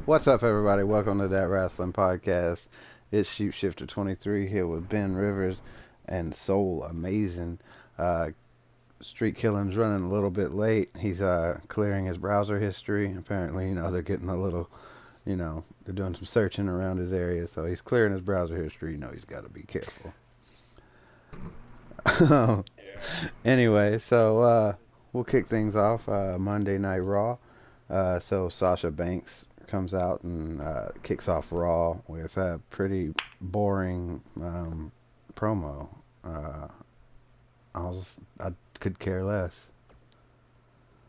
What's up, everybody? Welcome to Dat Wrasslin podcast. It's Sheepshifter 23 here with Ben Rivers and Soulamazin. Streetkilln's running a little bit late. He's clearing his browser history. Apparently, they're getting a little, they're doing some searching around his area, so he's clearing his browser history. He's got to be careful. Anyway, so we'll kick things off. Monday Night Raw. So Sasha Banks comes out and kicks off Raw with a pretty boring promo. I could care less.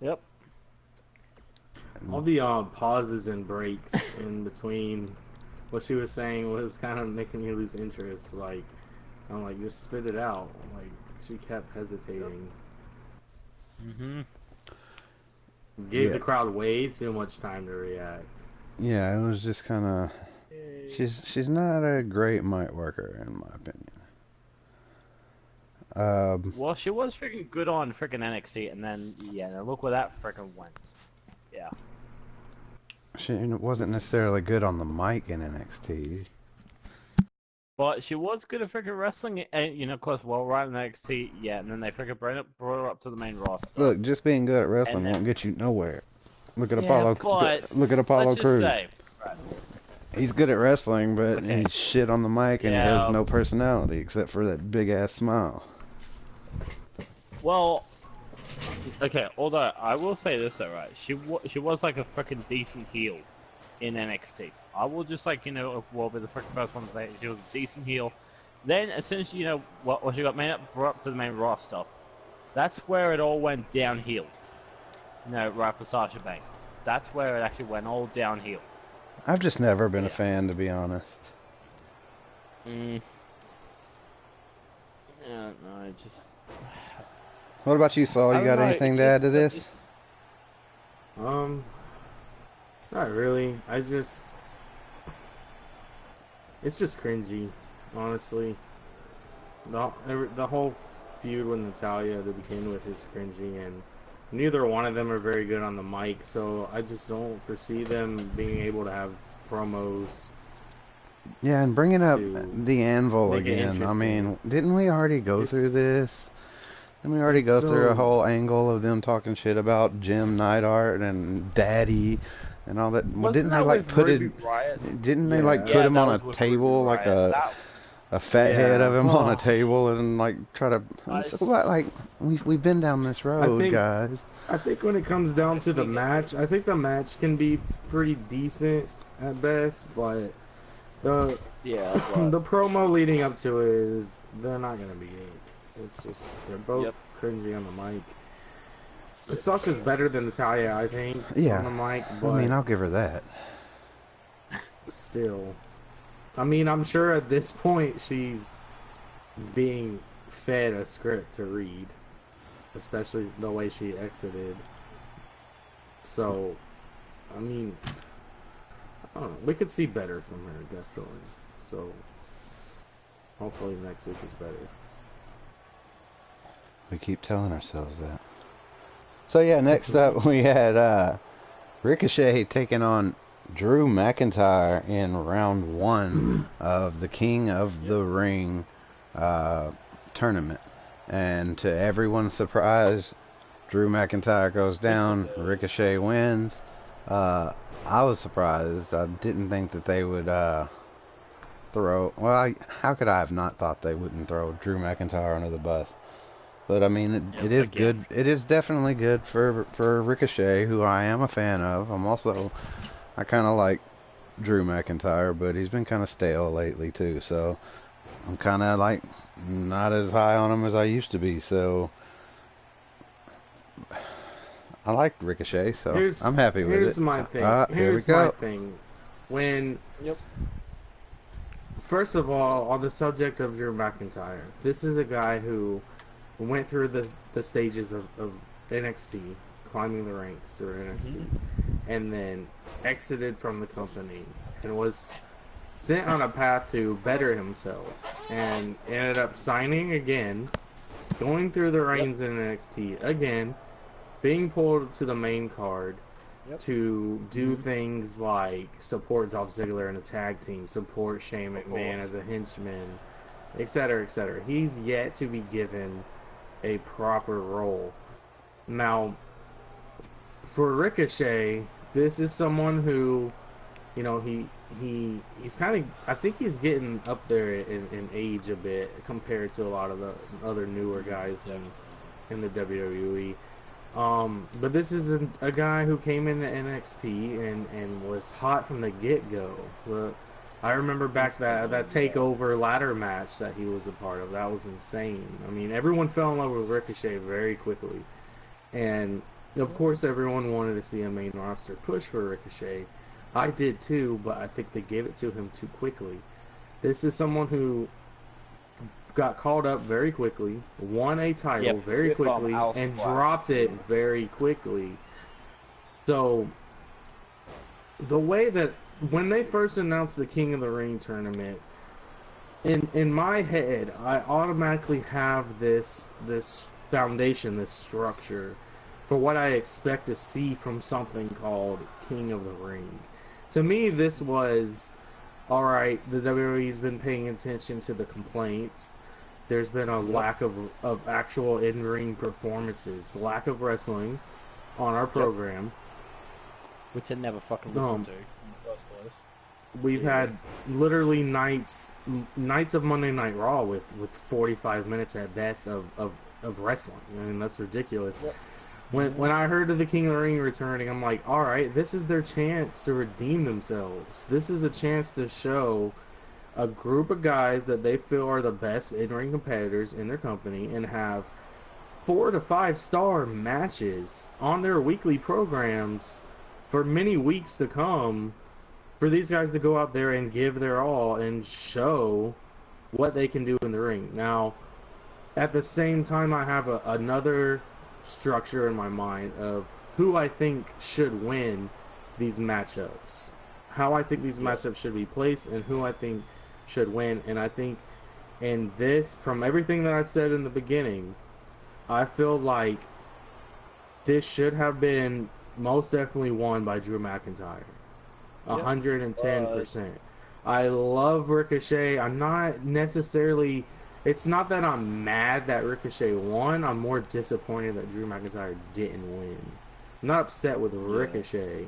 Yep. All the pauses and breaks in between what she was saying was kind of making me lose interest. Like, I'm like, just spit it out. Like, she kept hesitating. Gave the crowd way too much time to react. Yeah, it was just kind of. She's not a great mic worker, in my opinion. Well, she was freaking good on freaking NXT, and then look where that freaking went. Yeah. She wasn't necessarily good on the mic in NXT. But she was good at freaking wrestling, and of course, right in NXT, and then they freaking brought her up to the main roster. Look, just being good at wrestling won't get you nowhere. Look at Apollo. Look at Apollo Crews. Right. He's good at wrestling, but he's shit on the mic, and he has no personality except for that big ass smile. Well, okay. Although I will say this, though, right? She was like a freaking decent heel in NXT. I will just be the freaking first one to say she was a decent heel. Then as soon as she got brought up to the main roster, that's where it all went downhill. Right for Sasha Banks. That's where it actually went all downhill. I've just never been a fan, to be honest. Yeah, no, I just. What about you, Saul? You got anything to add to this? Not really. It's just cringy, honestly. The whole feud with Natalya to begin with is cringy, and neither one of them are very good on the mic, so I just don't foresee them being able to have promos. Yeah, and bringing up the Anvil again. I mean, didn't we already go through this? Didn't we already go through a whole angle of them talking shit about Jim Neidhart and Daddy and all that? Didn't they put it? Didn't they put him on a table, like a fat head of him on a table, and try to? We've been down this road, guys. I think when it comes down to the match, I think the match can be pretty decent at best, but the promo leading up to it is they're not gonna be good. It's just they're both cringy on the mic. Sasha's better than Natalya, I think. On the mic, but I mean, I'll give her that. Still, I mean, I'm sure at this point she's being fed a script to read, especially the way she exited. So, I mean, I don't know. We could see better from her, definitely. So, hopefully next week is better. We keep telling ourselves that. So yeah, next up we had Ricochet taking on Drew McIntyre in round 1 of the King of the Ring tournament. And to everyone's surprise, Drew McIntyre goes down, Ricochet wins. I was surprised. I didn't think that they would throw... Well, how could I have not thought they wouldn't throw Drew McIntyre under the bus? But I mean, it is good. It is definitely good for Ricochet, who I am a fan of. I kind of like Drew McIntyre, but he's been kind of stale lately too. So I'm kind of not as high on him as I used to be. So I like Ricochet, so I'm happy with it. Here's my thing. Here's my thing. First of all, on the subject of Drew McIntyre, this is a guy who went through the stages of NXT, climbing the ranks through NXT, and then exited from the company and was sent on a path to better himself, and ended up signing again, going through the reigns in NXT again, being pulled to the main card, to do things like support Dolph Ziggler in a tag team, support Shane McMahon as a henchman, etc., etc. He's yet to be given a proper role. Now, for Ricochet, this is someone who, you know, he's kind of, I think he's getting up there in age a bit compared to a lot of the other newer guys in the WWE. But this is a guy who came into NXT and was hot from the get-go. I remember back that TakeOver ladder match that he was a part of. That was insane. I mean, everyone fell in love with Ricochet very quickly. And, of course, everyone wanted to see a main roster push for Ricochet. I did too, but I think they gave it to him too quickly. This is someone who got called up very quickly, won a title very quickly, and dropped it very quickly. So, the way that when they first announced the King of the Ring tournament, in my head, I automatically have this foundation, this structure for what I expect to see from something called King of the Ring. To me, this was, alright, the WWE's been paying attention to the complaints. There's been a lack of actual in-ring performances, lack of wrestling on our program. Which I never fucking listened to in the first place. We've had literally nights of Monday Night Raw with 45 minutes at best of wrestling. I mean, that's ridiculous. Yep. When I heard of the King of the Ring returning, I'm like, alright, this is their chance to redeem themselves. This is a chance to show a group of guys that they feel are the best in-ring competitors in their company and have 4 to 5 star matches on their weekly programs for many weeks to come, for these guys to go out there and give their all and show what they can do in the ring. Now, at the same time, I have another structure in my mind of who I think should win these matchups, how I think these matchups should be placed, and who I think should win. And I think in this, from everything that I said in the beginning, I feel like this should have been most definitely won by Drew McIntyre. 110%. I love Ricochet. I'm not necessarily... It's not that I'm mad that Ricochet won. I'm more disappointed that Drew McIntyre didn't win. I'm not upset with Ricochet.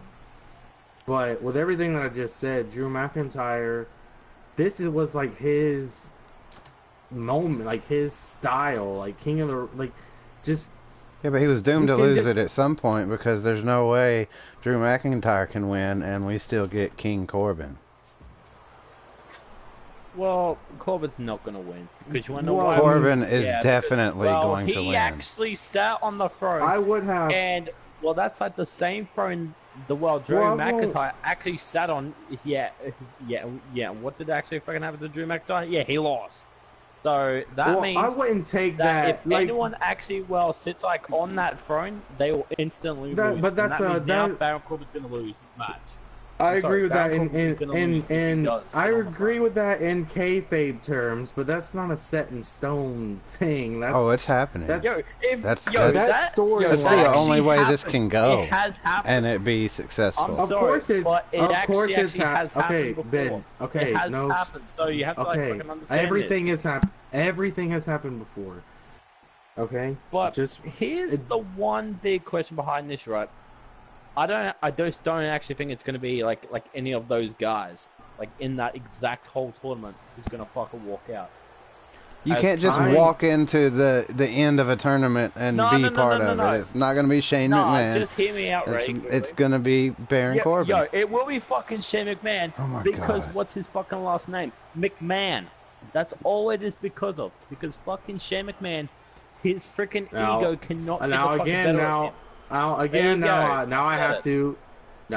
But with everything that I just said, Drew McIntyre, this was like his moment, like his style, like King of the... Like, just... Yeah, but he was doomed to lose it at some point because there's no way Drew McIntyre can win and we still get King Corbin. Well, Corbin's not going to win because you want to know why? Corbin is definitely going to win. He actually sat on the throne. I would have. And, well, that's like the same throne Drew McIntyre actually sat on. Yeah. What did actually fucking happen to Drew McIntyre? Yeah, he lost. So that means I wouldn't take that. If anyone actually sits like on that throne, they will instantly lose. But that's now Baron Corbin's going to lose this match. I agree with that I agree with that in kayfabe terms, but that's not a set in stone thing. That's, it's happening. That's the only way this can go. It has happened. And it be successful. Of course it's happened. Okay, before. Ben. Okay, it has happened. So you have to fucking understand. Everything has happened before. Okay, but here's the one big question behind this, right? I just don't actually think it's going to be like any of those guys like in that exact whole tournament who's going to fucking walk out. You can't just walk into the end of a tournament and be part of it. It's not going to be Shane McMahon. Just hear me out, Ray. It's going to be Baron Corbin. It will be fucking Shane McMahon. Oh my because God. What's his fucking last name? McMahon. That's all it is because of. Because fucking Shane McMahon, his freaking ego cannot get the fucking better of him. Now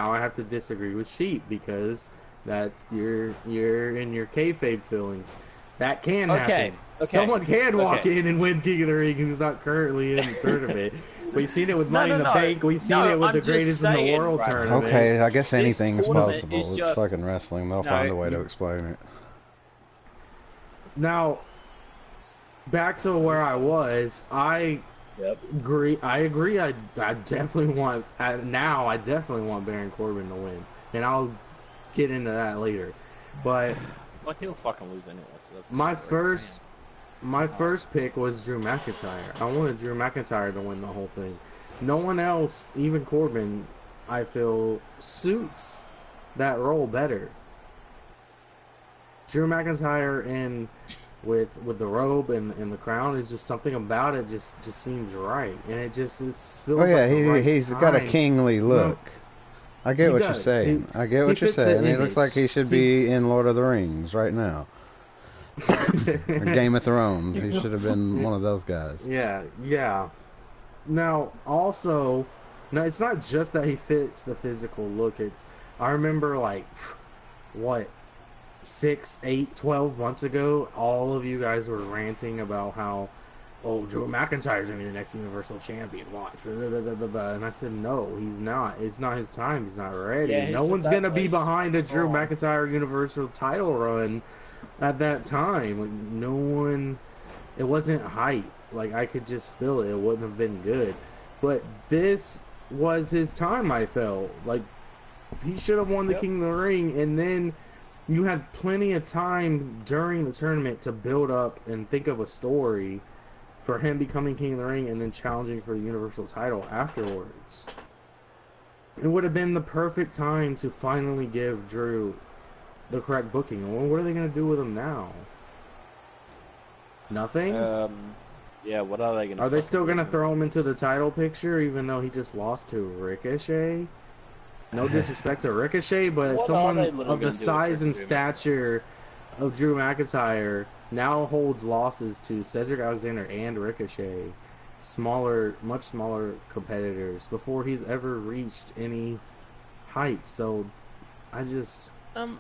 I have to disagree with Sheep because that you're in your kayfabe feelings. That can happen. Okay. Someone can walk in and win King of the Ring who's not currently in the tournament. We've seen it with Money in the Bank. We've seen it with the greatest in the world tournament. Okay, I guess anything is possible. It's fucking wrestling. They'll find a way to explain it. Now, back to where I was. Yep. I agree. I definitely want now. I definitely want Baron Corbin to win, and I'll get into that later. But Like he'll fucking lose anyway. So that's my first pick was Drew McIntyre. I wanted Drew McIntyre to win the whole thing. No one else, even Corbin, I feel suits that role better. Drew McIntyre and with the robe and the crown is just something about it just seems right, and it just feels. Oh yeah, like the right he's got a time. kingly look. I get He what does. you're saying. I get what he you're fits the saying. He looks image. like he should be in Lord of the Rings right now. Or Game of Thrones. He should have been one of those guys. Yeah. Now, also, no, it's not just that he fits the physical look. I remember, like, what, 6, 8, 12 months ago, all of you guys were ranting about how, oh, Drew McIntyre's going to be the next Universal Champion. Watch. And I said, no, he's not. It's not his time. He's not ready. Yeah, no he's one's at going to that be place. behind a Drew Oh. McIntyre Universal title run at that time. Like, no one... It wasn't hype. Like, I could just feel it. It wouldn't have been good. But this was his time, I felt. Like, he should have won the Yep. King of the Ring, and then you had plenty of time during the tournament to build up and think of a story for him becoming King of the Ring and then challenging for the Universal title afterwards. It would have been the perfect time to finally give Drew the correct booking. Well, what are they going to do with him now? Nothing? Yeah, what are they gonna? Are they fucking still do? going to throw him into the title picture even though he just lost to Ricochet? No disrespect to Ricochet, but What are someone they literally of the gonna do size with and Drew stature of Drew McIntyre now holds losses to Cedric Alexander and Ricochet, much smaller competitors, before he's ever reached any height. So I don't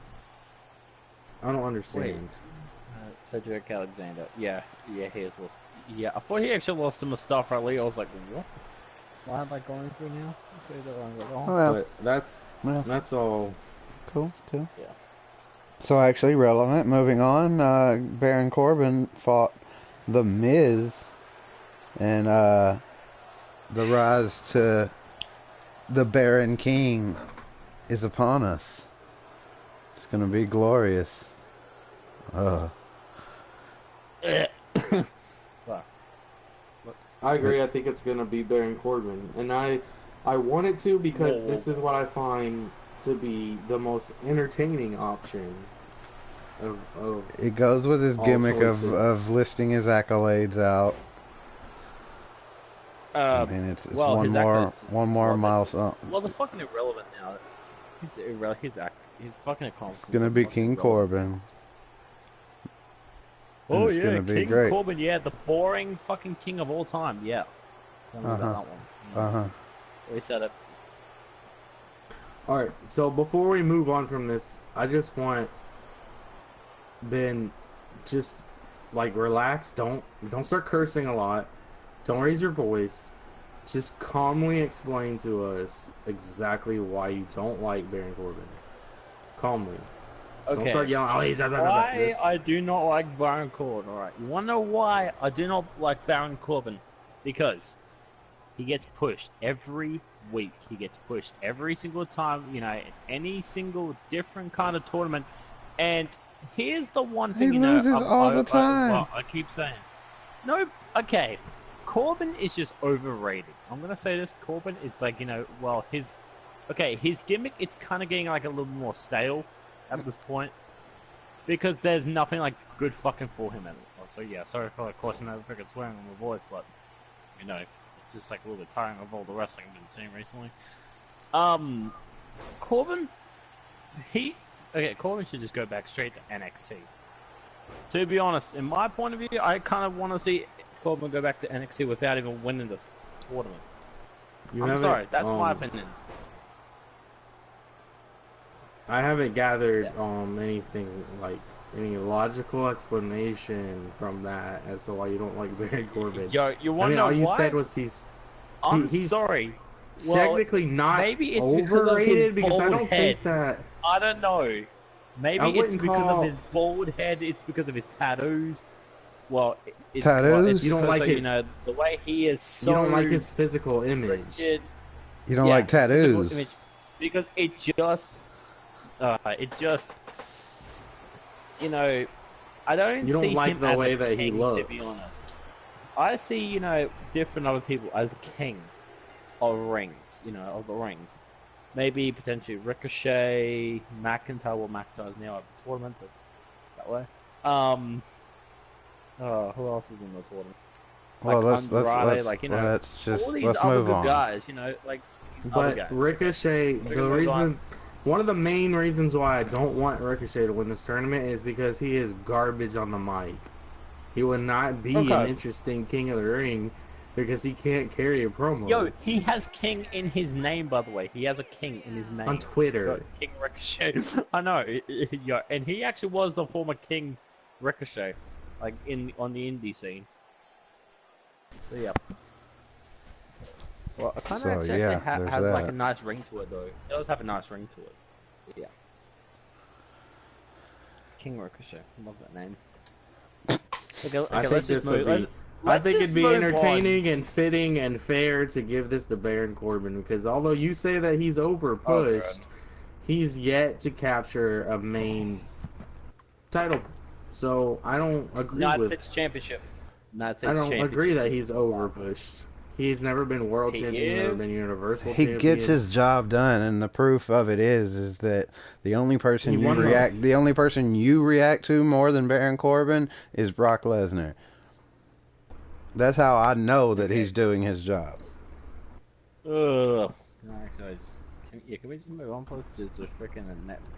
understand. Cedric Alexander. Yeah, he has lost. Yeah, I thought he actually lost to Mustafa Ali. I was like, what? Why am I going through now? Well, But well, that's all. cool. Yeah. So actually relevant. Moving on, Baron Corbin fought The Miz, and the rise to the Baron King is upon us. It's gonna be glorious. Fuck. I agree. I think it's going to be Baron Corbin, and I want it to because this is what I find to be the most entertaining option. Of It goes with his all gimmick choices. of lifting his accolades out. I mean, it's well, one his more accolades- milestone. Well, they're fucking irrelevant now. He's fucking accomplished. It's gonna be King Corbin. Oh it's yeah, gonna be King great. Corbin. Yeah, the boring fucking king of all time. Yeah. Tell me about that one. We said it. All right. So before we move on from this, I just want Ben, just like relax. Don't start cursing a lot. Don't raise your voice. Just calmly explain to us exactly why you don't like Baron Corbin. Calmly. Okay. Don't start yelling. Oh, he's Why I do not like Baron Corbin? Alright, you wanna know why I do not like Baron Corbin? Because he gets pushed every week. He gets pushed every single time, in any single different kind of tournament. And here's the one thing, He loses all the time. I keep saying. No, okay. Corbin is just overrated. I'm gonna say this. Corbin is like, his gimmick, it's kind of getting like a little more stale at this point, because there's nothing like good fucking for him anymore. So yeah, sorry for like causing that freaking swearing on my voice, but it's just like a little bit tiring of all the wrestling I've been seeing recently. Corbin, Corbin should just go back straight to NXT. To be honest, in my point of view, I kind of want to see Corbin go back to NXT without even winning this tournament. I'm sorry, that's my opinion. I haven't gathered anything like any logical explanation from that as to why you don't like Baron Corbin. Yo, you want to know all you why? said was he's sorry. technically not maybe it's overrated because I of his don't bald think head. that. I don't know. Maybe I it's wouldn't because call- of his bald head. It's because of his tattoos. Well, it's Tattoos? you You don't like you his- know, the way he is so You don't like his physical image. rigid. You don't Yeah, like his physical tattoos? image, because it just, you know, I don't You don't see like him the as way a that he king, looks. to be honest. I see, you know, different other people as a king of rings, you know, of the rings. Maybe potentially Ricochet, McIntyre. Well, McIntyre's now at the tournament, so that way. Who else is in the tournament? Well, Like let's Andrade, like, you know, let's just all these let's other move good on. guys, you know, like these other But guys. Ricochet, We're the gonna move on. reason, one of the main reasons why I don't want Ricochet to win this tournament is because he is garbage on the mic. He would not be Okay. an interesting King of the Ring because he can't carry a promo. Yo, he has King in his name, by the way. He has a King in his name. On Twitter. He's got King Ricochet. I know. Yeah, and he actually was the former King Ricochet, like on the indie scene. So yeah. Well, I kind So, of actually yeah, has there's like a that. nice ring to it, though. It does have a nice ring to it. Yeah. King Ricochet. Love that name. Okay, I think let's this just would move. be. I Let's think just it'd be move entertaining and fitting and fair to give this to Baron Corbin because although you say that he's over pushed, he's yet to capture a main title. So I don't agree United with. States Championship. United I States don't Championship agree that is- he's over pushed. He's never been world He champion, never is. been universal He champion. gets his job done, and the proof of it is that the only person He won the- the only person you react to more than Baron Corbin is Brock Lesnar. That's how I know that he's doing his job. Ugh. No, actually, can we just move on, please? To freaking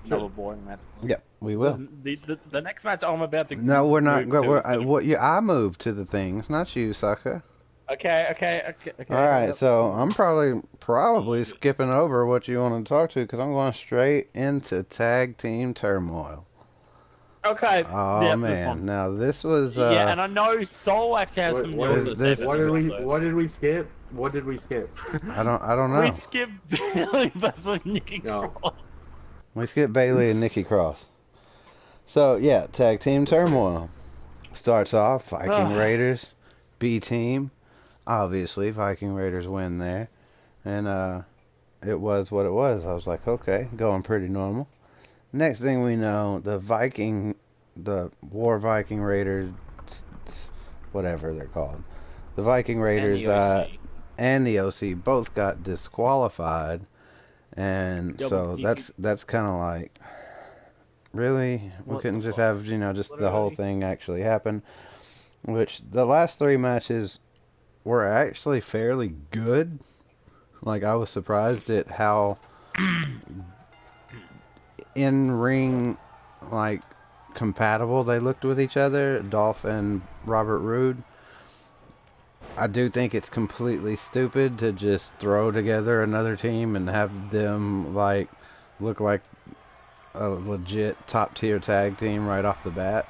another boring match. Yeah, we will. The next match I'm about to. No, we're not. move to is gonna- I moved to the things, not you, sucker. Okay. All right, Yep. so I'm probably skipping over what you want to talk to because I'm going straight into tag team turmoil. Okay. Oh yep, this man, one. now this was Yeah, and I know Soul actually has some What news is to this- say What about did this we? episode. What did we skip? What did we skip? I don't know. We skipped Bailey versus Nikki No. Cross. We skipped Bailey and Nikki Cross. So yeah, tag team turmoil starts off Viking Raiders, B team. Obviously, Viking Raiders win there, and it was what it was. I was like, okay, going pretty normal. Next thing we know, the War Viking Raiders, whatever they're called, the Viking Raiders and the OC both got disqualified, and so that's kind of like, really, we couldn't just have just the whole thing actually happen. Which the last three matches were actually fairly good. Like, I was surprised at how in-ring, like, compatible they looked with each other, Dolph and Robert Roode. I do think it's completely stupid to just throw together another team and have them, like, look like a legit top-tier tag team right off the bat.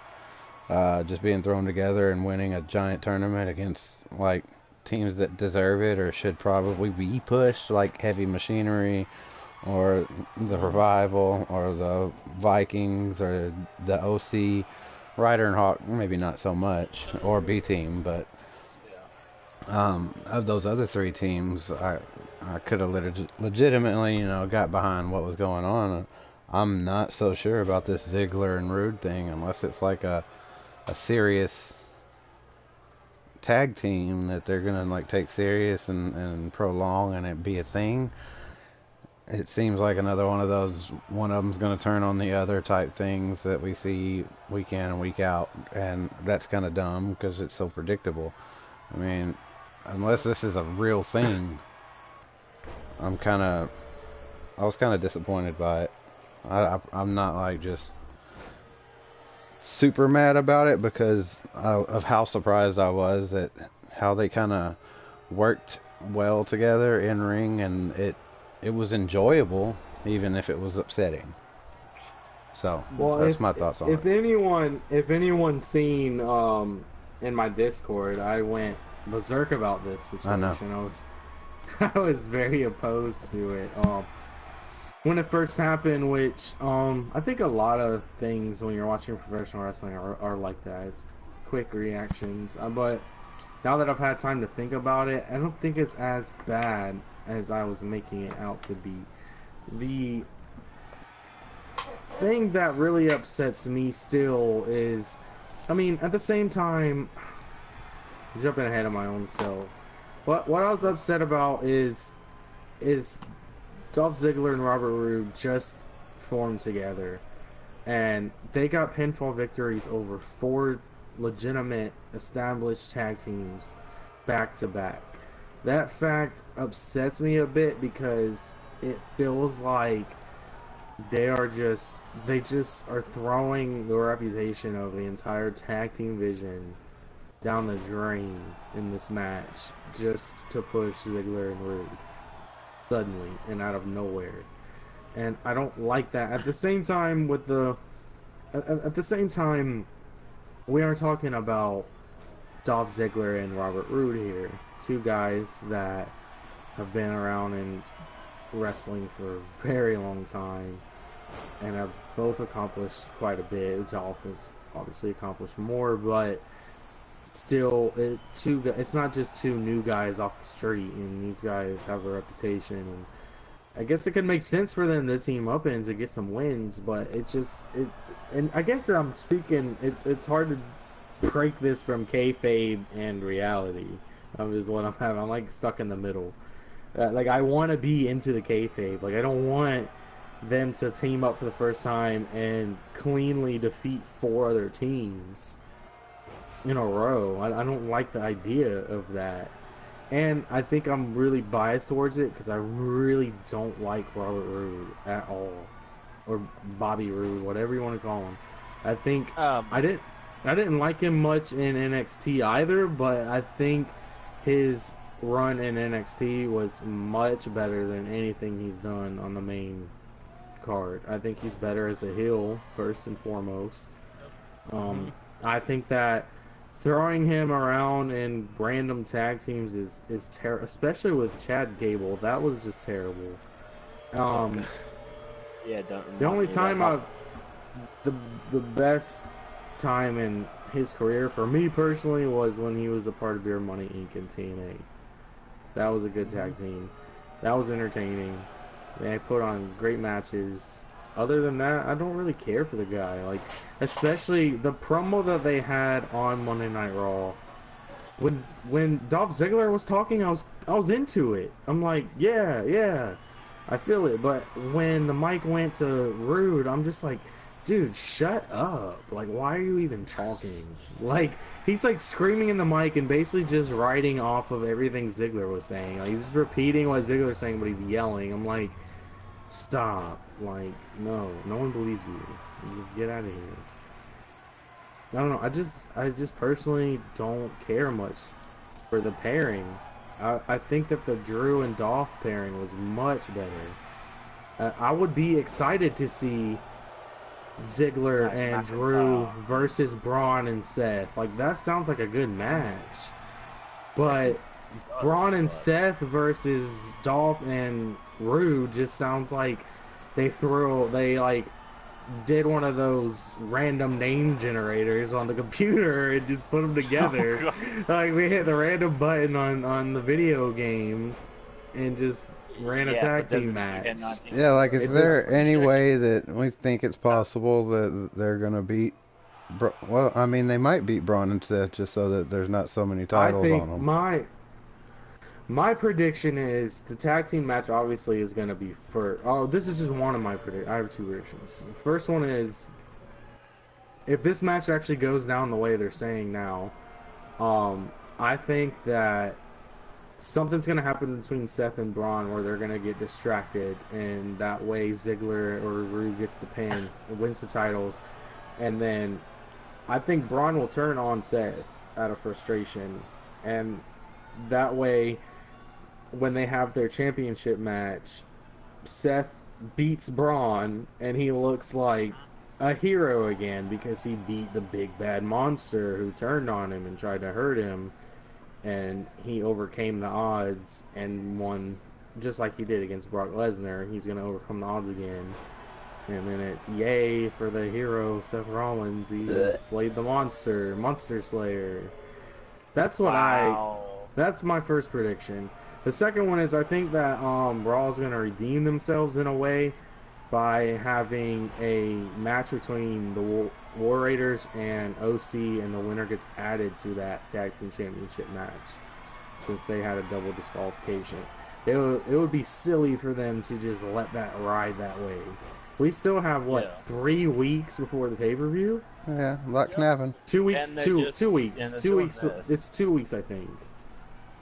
Just being thrown together and winning a giant tournament against, like, teams that deserve it or should probably be pushed, like Heavy Machinery or the Revival or the Vikings or the OC, Ryder and Hawk, maybe not so much, or B team, but of those other three teams, I could have legitimately, got behind what was going on. I'm not so sure about this Ziggler and Rude thing unless it's like a serious tag team that they're gonna like take serious and prolong and it be a thing. It seems like another one of those, one of them's gonna turn on the other type things that we see week in and week out, and that's kind of dumb because it's so predictable. I mean, unless this is a real thing, I was kind of disappointed by it. I'm not like just super mad about it because of how surprised I was at how they kind of worked well together in ring, and it was enjoyable even if it was upsetting. So that's my thoughts on it. If anyone's seen in my Discord, I went berserk about this situation. I know. I was very opposed to it. When it first happened, which I think a lot of things when you're watching professional wrestling are like that. It's quick reactions. But now that I've had time to think about it, I don't think it's as bad as I was making it out to be. The thing that really upsets me still is, I mean, at the same time, jumping ahead of my own self. What I was upset about is Dolph Ziggler and Robert Roode just formed together, and they got pinfall victories over 4 legitimate established tag teams back to back. That fact upsets me a bit because it feels like they just are throwing the reputation of the entire tag team vision down the drain in this match just to push Ziggler and Roode suddenly and out of nowhere. And I don't like that. At the same time, we are talking about Dolph Ziggler and Robert Roode here, 2 guys that have been around in wrestling for a very long time and have both accomplished quite a bit. Dolph has obviously accomplished more, but still, it's not just 2 new guys off the street, and these guys have a reputation, and I guess it could make sense for them to team up and to get some wins, but and I guess I'm speaking, it's hard to break this from kayfabe and reality, is what I'm having. I'm like stuck in the middle. Like, I want to be into the kayfabe. Like, I don't want them to team up for the first time and cleanly defeat 4 other teams in a row. I don't like the idea of that. And I think I'm really biased towards it because I really don't like Robert Roode at all. Or Bobby Roode, whatever you want to call him. I think I didn't like him much in NXT either, but I think his run in NXT was much better than anything he's done on the main card. I think he's better as a heel, first and foremost. I think that throwing him around in random tag teams is terrible, especially with Chad Gable. That was just terrible. Yeah, the only time the best time in his career for me personally was when he was a part of Beer Money Inc. and TNA. That was a good tag team. That was entertaining. They put on great matches. Other than that, I don't really care for the guy. Like, especially the promo that they had on Monday Night Raw. When Dolph Ziggler was talking, I was into it. I'm like, yeah, I feel it. But when the mic went to Rude, I'm just like, dude, shut up. Like, why are you even talking? Like, he's like screaming in the mic and basically just writing off of everything Ziggler was saying. Like, he's just repeating what Ziggler's saying, but he's yelling. I'm like, stop. Like, no one believes you. Get out of here. I don't know. I just personally don't care much for the pairing. I think that the Drew and Dolph pairing was much better. I would be excited to see Ziggler and Drew versus Braun and Seth. Like, that sounds like a good match. But Braun and Seth versus Dolph and Rude just sounds like they did one of those random name generators on the computer and just put them together. Like, we hit the random button on the video game and just ran a tag team match. Yeah, like, is there any way that we think it's possible that they're going to beat... Well, I mean, they might beat Braun and Seth just so that there's not so many titles on them. My prediction is the tag team match obviously is going to be for... Oh, this is just one of my predictions. I have 2 predictions. The first one is, if this match actually goes down the way they're saying now, I think that something's going to happen between Seth and Braun where they're going to get distracted, and that way Ziggler or Rude gets the pin, wins the titles, and then I think Braun will turn on Seth out of frustration, and that way, when they have their championship match, Seth beats Braun, and he looks like a hero again because he beat the big bad monster who turned on him and tried to hurt him, and he overcame the odds and won just like he did against Brock Lesnar. He's going to overcome the odds again. And then it's yay for the hero Seth Rollins. He slayed the Monster Slayer. That's what that's my first prediction. The second one is I think that Raw's gonna redeem themselves in a way by having a match between the War Raiders and OC, and the winner gets added to that tag team championship match, since they had a double disqualification. It would be silly for them to just let that ride that way. We still have 3 weeks before the pay-per-view. Yeah, a lot can happen. 2 weeks. Two weeks. This. It's 2 weeks, I think.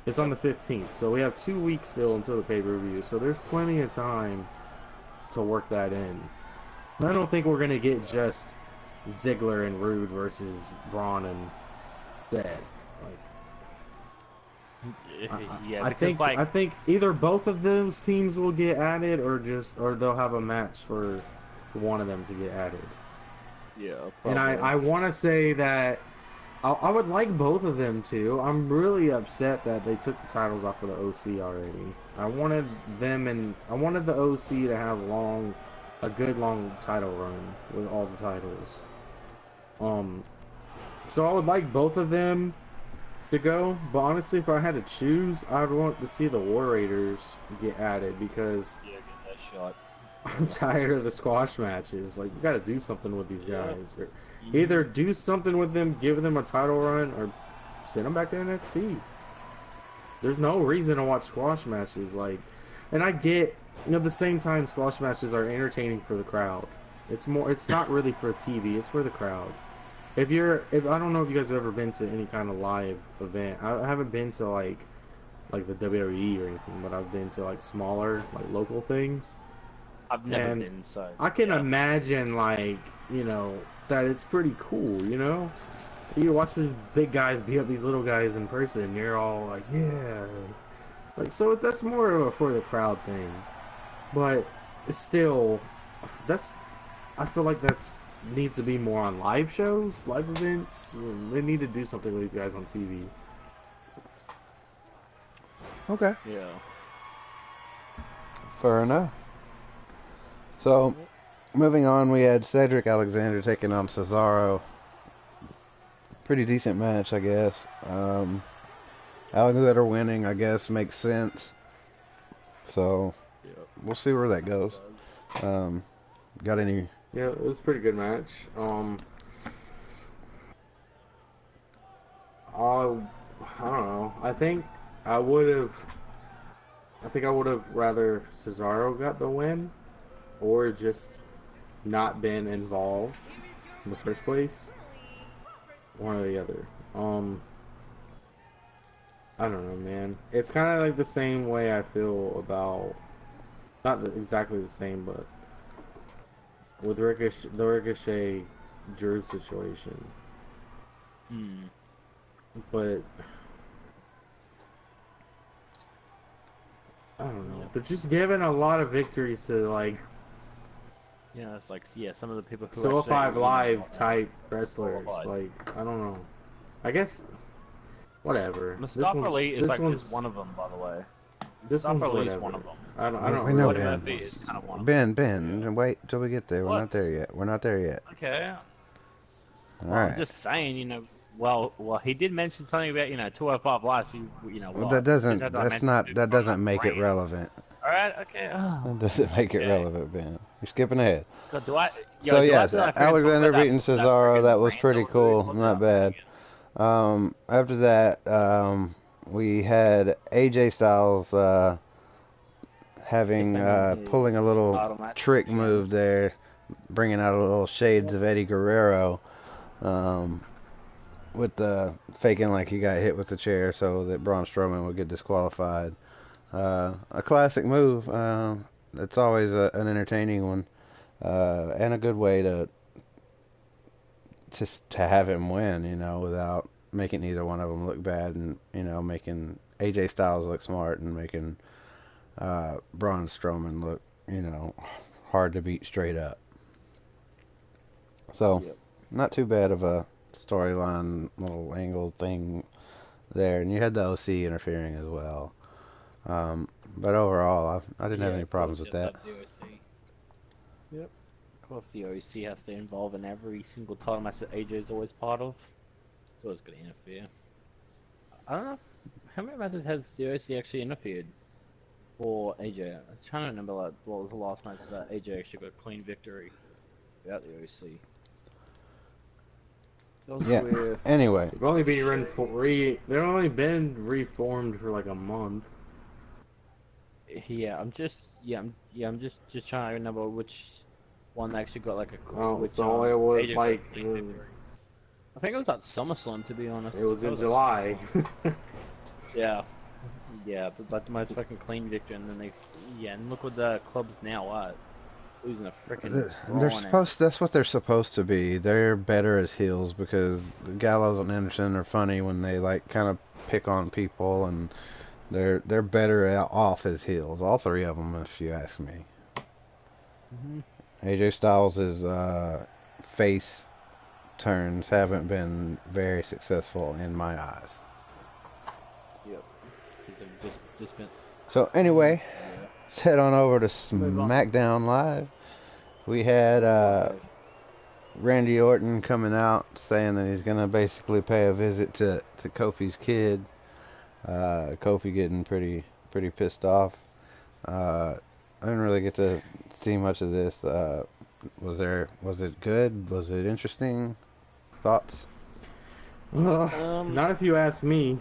It's on the 15th, so we have 2 weeks still until the pay-per-view. So there's plenty of time to work that in. I don't think we're gonna get just Ziggler and Rude versus Braun and Dead. I think either both of those teams will get added, or they'll have a match for one of them to get added. Yeah, probably. And I want to say that I would like both of them to. I'm really upset that they took the titles off of the OC already. I wanted the OC to have a good long title run with all the titles. So I would like both of them to go, but honestly, if I had to choose, I'd want to see the War Raiders get added, because get that shot. I'm tired of the squash matches. Like, you got to do something with these guys. Or either do something with them, give them a title run, or send them back to NXT. There's no reason to watch squash matches. And I get, at the same time, squash matches are entertaining for the crowd. It's not really for TV. It's for the crowd. If I don't know if you guys have ever been to any kind of live event. I haven't been to like the WWE or anything, but I've been to smaller local things. I've never been, so I can imagine that it's pretty cool. You watch these big guys beat up these little guys in person, and you're all like, yeah, so that's more of a for the crowd thing. But it's still, I feel like that's needs to be more on live shows, live events. They need to do something with these guys on TV. Okay. Yeah. Fair enough. So, moving on, we had Cedric Alexander taking on Cesaro. Pretty decent match, I guess. Alexander winning, I guess, makes sense. So, we'll see where that goes. Got any... Yeah, it was a pretty good match. I don't know. I think I would have rather Cesaro got the win, or just not been involved in the first place. One or the other. I don't know, man. It's kind of like the same way I feel about, not exactly the same, but with the Ricochet Drew situation. But I don't know. They're just giving a lot of victories to yeah, it's some of the people who Solo 5 Live type wrestlers. I don't know. I guess whatever. Mustafa Ali is one of them, by the way. This one's Mustafa Ali whatever. is one of them. I don't We know Buddy Ben. Murphy is kind of one of them. Ben, wait till we get there. We're not there yet. Okay. All Well, right. I'm just saying, well, he did mention something about 205 Live. So Well, that doesn't make it relevant. All right. Okay. That doesn't make it relevant, Ben. You're skipping ahead. So yes, Alexander beating Cesaro. That was pretty cool. Not bad. After that, we had AJ Styles pulling a little trick move there, bringing out a little shades of Eddie Guerrero, with the faking like he got hit with the chair so that Braun Strowman would get disqualified. A classic move. It's always an entertaining one, and a good way to have him win, without making either one of them look bad, and making AJ Styles look smart, and making Braun Strowman look hard to beat straight up. So not too bad of a storyline little angle thing there, and you had the OC interfering as well. But overall, I didn't have any problems with that. Yep. course, the OC has to involve in every single title match that AJ is always part of. It's always going to interfere. I don't know how many matches has the OC actually interfered for AJ. I'm trying to remember like what was the last match that AJ actually got a clean victory without the OC. Yeah. Anyway, They've only been reformed for like a month. Yeah, I'm just trying to remember which one actually got like a Oh, which, so it was AJ like got a clean victory. I think it was at SummerSlam, to be honest. it was I in at July. SummerSlam. Yeah, but like the most fucking clean victory, and then and look what the club's now at. Losing a freaking. that's what they're supposed to be. They're better as heels because Gallows and Anderson are funny when they like kind of pick on people, and they're better off as heels. All three of them, if you ask me. AJ Styles' face turns haven't been very successful in my eyes. Yep. Just been. So anyway, let's head on over to SmackDown Live. We had Randy Orton coming out saying that he's gonna basically pay a visit to Kofi's kid. Kofi getting pretty pissed off. I didn't really get to see much of this. Was it good? Was it interesting? Thoughts? Not if you ask me.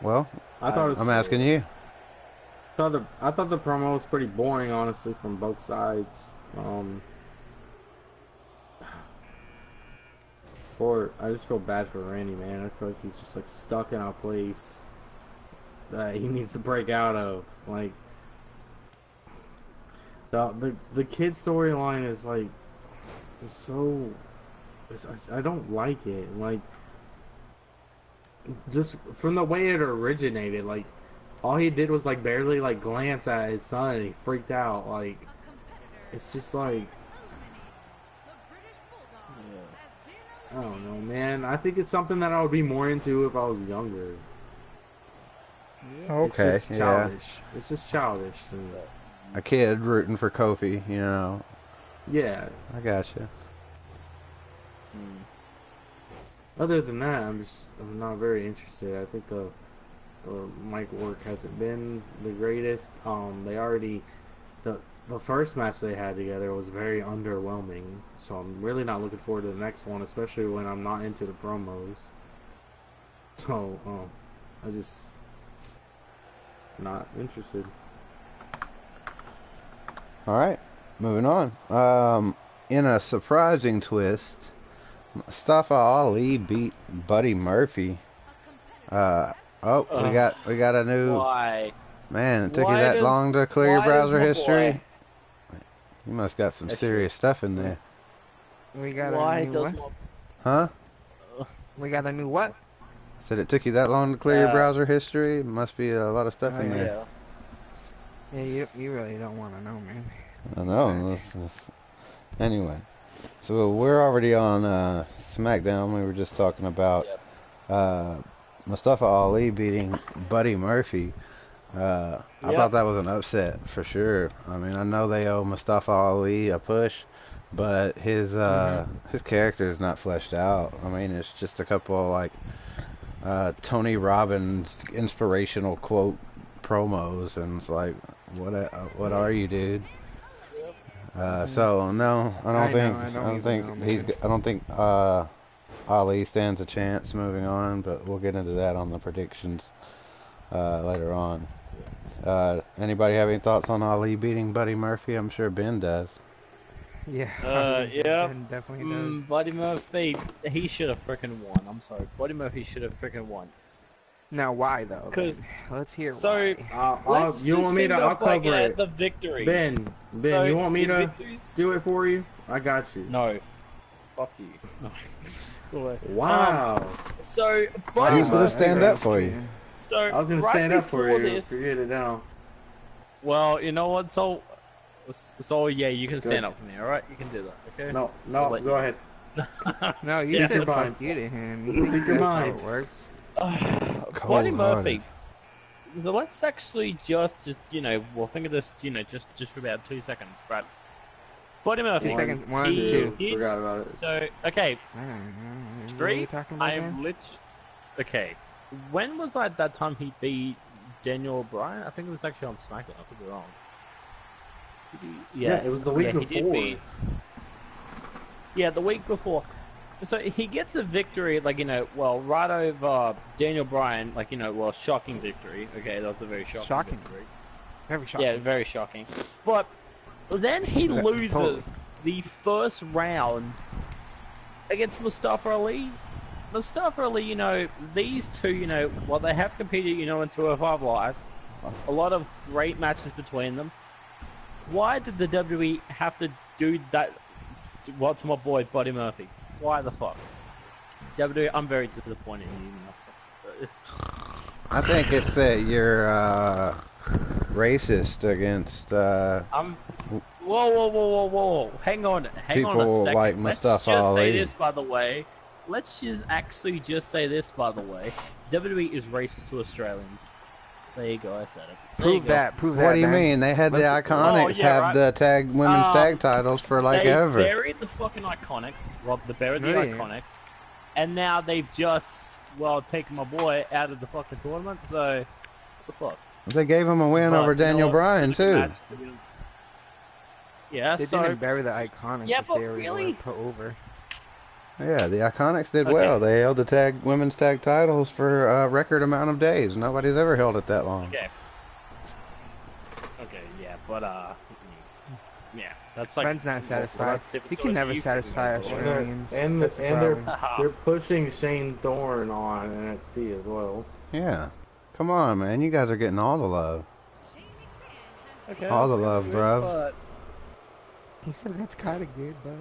Well, I thought I'm asking you. I thought the promo was pretty boring, honestly, from both sides. I just feel bad for Randy, man. I feel like he's just like stuck in a place that he needs to break out of. Like the kid storyline is like I don't like it. Like just from the way it originated, like all he did was like barely like glance at his son and he freaked out. Like it's just like I don't know, man. I think it's something that I would be more into if I was younger. Okay, it's just childish. It's just childish to me. A kid rooting for Kofi, you know. Yeah. I gotcha. Other than that, I'm not very interested. I think the mic work hasn't been the greatest. The first match they had together was very underwhelming, so I'm really not looking forward to the next one, especially when I'm not into the promos. So, I just not interested. Alright, moving on. In a surprising twist, Mustafa Ali beat Buddy Murphy. We got a new... Why? Man, it took you that long to clear your browser history? Boy? You must got some serious stuff in there. We got a new what? Huh? We got a new what? I said it took you that long to clear your browser history? Must be a lot of stuff in there. Yeah, you really don't want to know, man. I know. Anyway, so we're already on SmackDown. We were just talking about Mustafa Ali beating Buddy Murphy. I thought that was an upset for sure. I mean, I know they owe Mustafa Ali a push, but his character is not fleshed out. I mean, it's just a couple of like Tony Robbins inspirational quote promos, and it's like, what are you, dude? So no, I don't think Ali stands a chance moving on, but we'll get into that on the predictions later on. Anybody have any thoughts on Ali beating Buddy Murphy? I'm sure Ben does. Yeah. Ben definitely does. Buddy Murphy, he should have freaking won. I'm sorry, Buddy Murphy should have freaking won. Now why though? Because let's hear why. You want me to? I'll cover it. The victory. Ben, so you want me to do it for you? I got you. No. Fuck you. Wow. So I was gonna stand up for you. So, I was gonna stand up for you. Forget it now. Well, you know what? So yeah, you can stand up for me. All right, you can do that. Okay. No, go ahead. No, you said fuck you to him. Think your mind. It works. Buddy Murphy. So let's actually just we'll think of this, just for about 2 seconds, right? Buddy Murphy. 2 seconds. 1, He 2. did- Forgot about it. So, okay, I don't know. What are Street, you talking about I'm again? literally... Okay, when was that time he beat Daniel O'Brien? I think it was actually on SmackDown, I could be wrong. Did he... Yeah, it was the week he did before. Yeah, the week before. So he gets a victory, like, you know, well, right over Daniel Bryan, like, you know, well, shocking victory. Okay, that was a very shocking victory. Very shocking. Yeah, very shocking. But then he Yeah, loses totally. the first round against Mustafa Ali. Mustafa Ali, you know, these two, you know, while they have competed, you know, in 205 Live, a lot of great matches between them. Why did the WWE have to do that? Well, to my boy Buddy Murphy. Why the fuck? WWE, I'm very disappointed in you myself. I think it's that you're racist against I'm. Whoa! Hang on a people second. like Let's Mustafa just Ali. say this, by the way. Let's just say this, by the way. WWE is racist to Australians. There you go. I said it. There you Prove go. that. Prove that. What do you man. mean? They had the Let's- Iconics Oh, yeah, have right. the women's tag titles for like they ever. buried the fucking Iconics. Well, they buried the Really? Iconics, and now they've just taken my boy out of the fucking tournament. So, what the fuck? They gave him a win But, over you know Daniel what? Bryan It's a good too. match to be- Yeah, They so didn't bury the Iconics. Yeah, if but they were really? put over. Yeah, the Iconics did Okay. well. They held the women's tag titles for a record amount of days. Nobody's ever held it that long. okay, yeah, but yeah, that's like Ben's not well, satisfied. that's different You story can for never you, satisfy fucking And boy. Australians. and That's the they're problem. they're pushing Shane Thorne on NXT as well. Yeah. Come on, man. You guys are getting all the love. Okay, All the that's love, good, bruv. but- He said that's kind of good, but.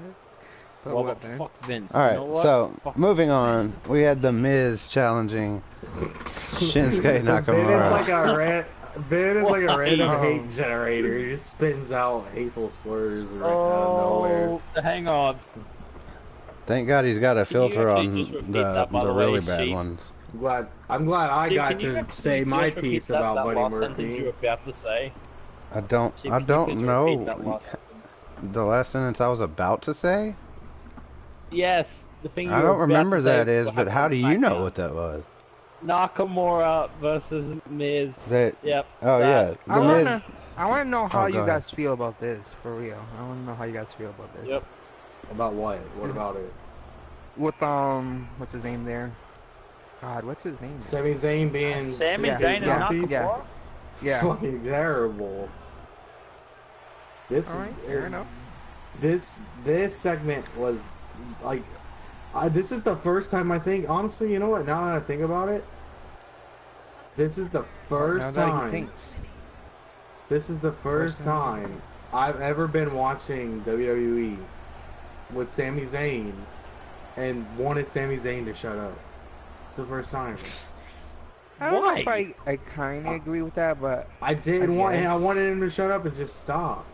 But Well, what, but man? fuck Vince. All right, you know what? so Fuck moving Vince, on, we had the Miz challenging Shinsuke Ben is Nakamura. like a random Oh. hate generator. He just spins out hateful slurs right out of Oh, nowhere. hang on. Thank God he's got a Can you filter actually on just repeat the that, by the way, really bad Sheep? ones. I'm glad I Dude, got can you to actually say my just repeat piece that about Buddy last sentence Murphy. you were about to say? I don't Sheep, can you please repeat that know last sentence? the last sentence I was about to say. Yes, the thing you I were don't about remember to say that is, what but how do happened you on know SmackDown. what that was? Nakamura versus Miz. That Yep. oh that. yeah, I the Miz. wanna know how Oh, you go ahead. guys feel about this, for real. I wanna know how you guys feel about this. Yep. About what? What about it? With what's his name there? God, what's his name? There? Sami Zayn being Sami Yeah, Zayn and yeah, Nakamura? yeah. Yeah. fucking terrible. This All right, fair enough. this segment was like this is the first time I think honestly, you know what, now that I think about it, this is the Now first that he time thinks. this is the first time I've ever been watching WWE with Sami Zayn and wanted Sami Zayn to shut up. It's the first time. I don't know if Why? I kind of agree with that, but I did I want guess. I wanted him to shut up and just stop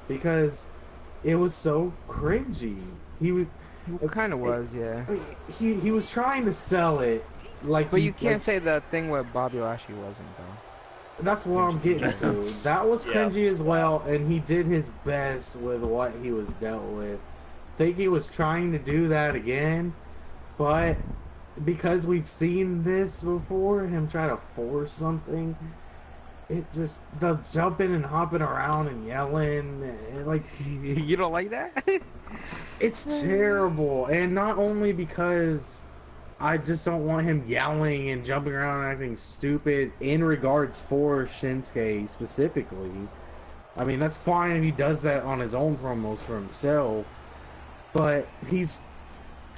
because it was so cringy. He was it kind of was, yeah. I mean, he was trying to sell it like But he- you can't like, say the thing with Bobby Lashley wasn't though. that's what I'm getting to. That was Yeah. cringy as well, and he did his best with what he was dealt with. Think he was trying to do that again, but because we've seen this before, him try to force something, it just the jumping and hopping around and yelling, and like You don't like that? it's terrible. And not only because I just don't want him yelling and jumping around and acting stupid in regards for Shinsuke specifically. I mean, that's fine if he does that on his own promos for himself, but he's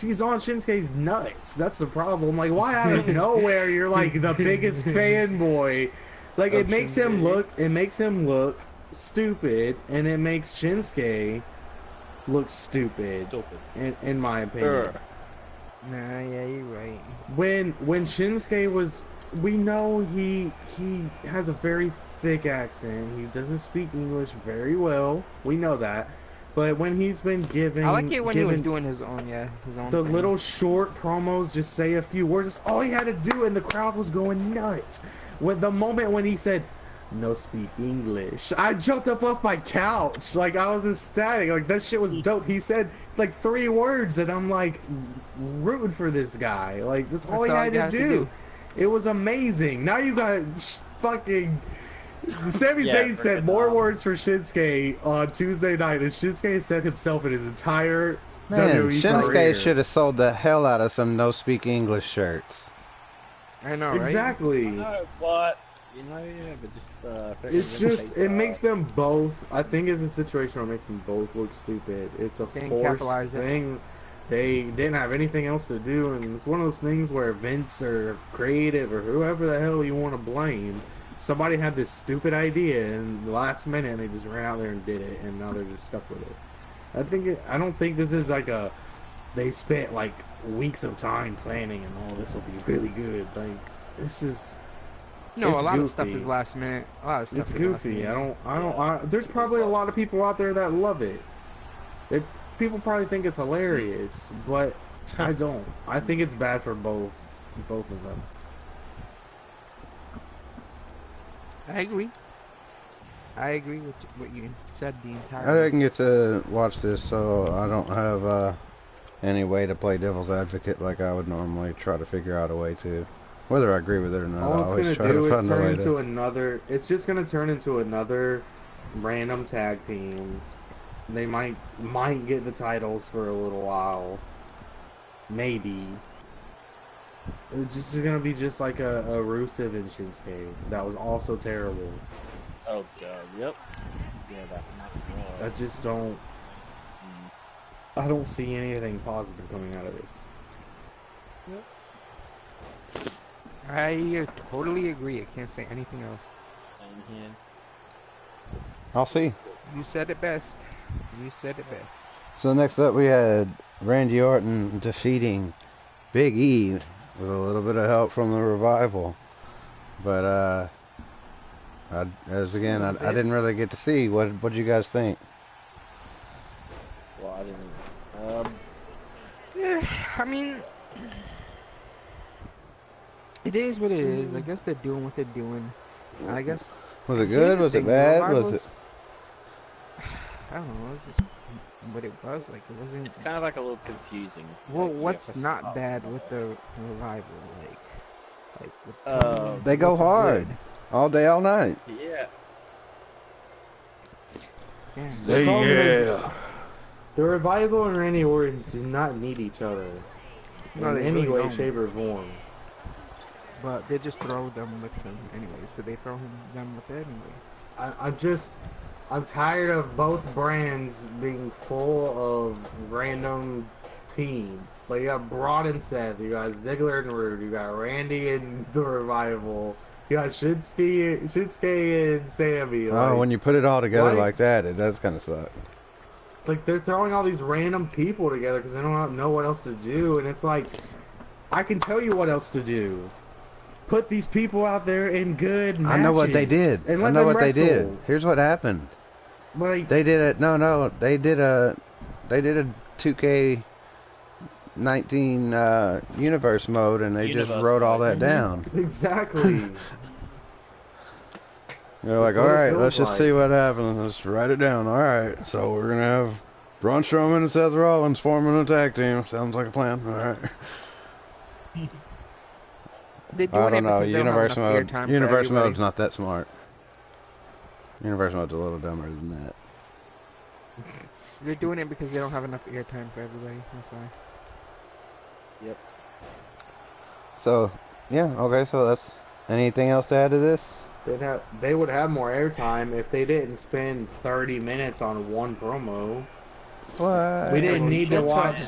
on Shinsuke's nuts. That's the problem. Like, why out of nowhere you're like the biggest fanboy? Like, it Of makes him Shinsuke. look stupid, and it makes Shinsuke look stupid. In my opinion. Sure. Nah, yeah, you're right. When Shinsuke was, we know he has a very thick accent. He doesn't speak English very well. We know that. But when he's been given, I like it when he was given doing his own, his own the thing. little short promos, just say a few words. That's all he had to do, and the crowd was going nuts. When the moment when he said, no speak English. I jumped up off my couch. Like, I was ecstatic. Like, that shit was dope. He said, like, 3 words, and I'm, like, rooting for this guy. Like, that's all he had to do. It was amazing. Now you got fucking... Sami Zayn said more words for Shinsuke on Tuesday night than Shinsuke said himself in his entire WWE Shinsuke career. should have sold the hell out of some no speak English shirts. I know, right? Exactly. I know, but you know, yeah, but just it's just it makes them both. I think it's a situation where it makes them both look stupid. It's a forced thing. They didn't have anything else to do, and it's one of those things where Vince or creative or whoever the hell you want to blame. Somebody had this stupid idea in the last minute, and they just ran out there and did it, and now they're just stuck with it. I don't think this is like a. They spent like weeks of time planning, and all this will be really good. Like this is. No, a lot goofy. of stuff is last minute. A lot of stuff it's is goofy. Last minute. There's probably a lot of people out there that love it. People probably think it's hilarious, but I don't. I think it's bad for both of them. I agree. I agree with what you said the entire. I didn't get to watch this, so I don't have any way to play devil's advocate like I would normally try to figure out a way to. Whether I agree with it or not, I always try to find a way to. It's just gonna turn into another random tag team. They might get the titles for a little while, maybe. It's just gonna be just like a Rusev and Shinsuke that was also terrible. Oh god, yep. Yeah, that might be. I just don't. I don't see anything positive coming out of this. Yep. I totally agree. I can't say anything else. Same here. I'll see. You said it best. You said it best. So next up we had Randy Orton defeating Big E with a little bit of help from the Revival. But I didn't really get to see. What did you guys think? Well, I didn't. Yeah, I mean, it is what it is. I guess they're doing what they're doing. I guess. Was it good? Was it bad? Was it? I don't know. It was just what it was. Like it wasn't. It's kind of like a little confusing. Well, like, what's not bad with the Revival? Like they go hard all day, all night. Yeah. Yeah. The Revival and Randy Orton do not need each other in any really way, don't. shape, or form. But they just throw them with them anyways. So they throw them with it anyway. I'm tired of both brands being full of random teams. Like you got Braun and Seth, you got Ziggler and Rude, you got Randy and the Revival, you got Shinsuke and Sammy. Like, when you put it all together like that, it does kind of suck. Like they're throwing all these random people together because they don't know what else to do, and it's like, I can tell you what else to do. Put these people out there in good matches. I know what they did. And I know what they did. Here's what happened. Like, they did it. No, they did a 2K19 universe mode, and they just wrote all that down. Exactly. They're like, all right, let's just see what happens. Let's write it down. All right, so we're gonna have Braun Strowman and Seth Rollins forming a tag team. Sounds like a plan. All right. I don't know. Universe mode's not that smart. Universe mode's a little dumber than that. They're doing it because they don't have enough airtime for everybody. That's why. Yep. So, yeah, okay, so that's anything else to add to this? They would have more airtime if they didn't spend 30 minutes on one promo. What? We didn't need to watch.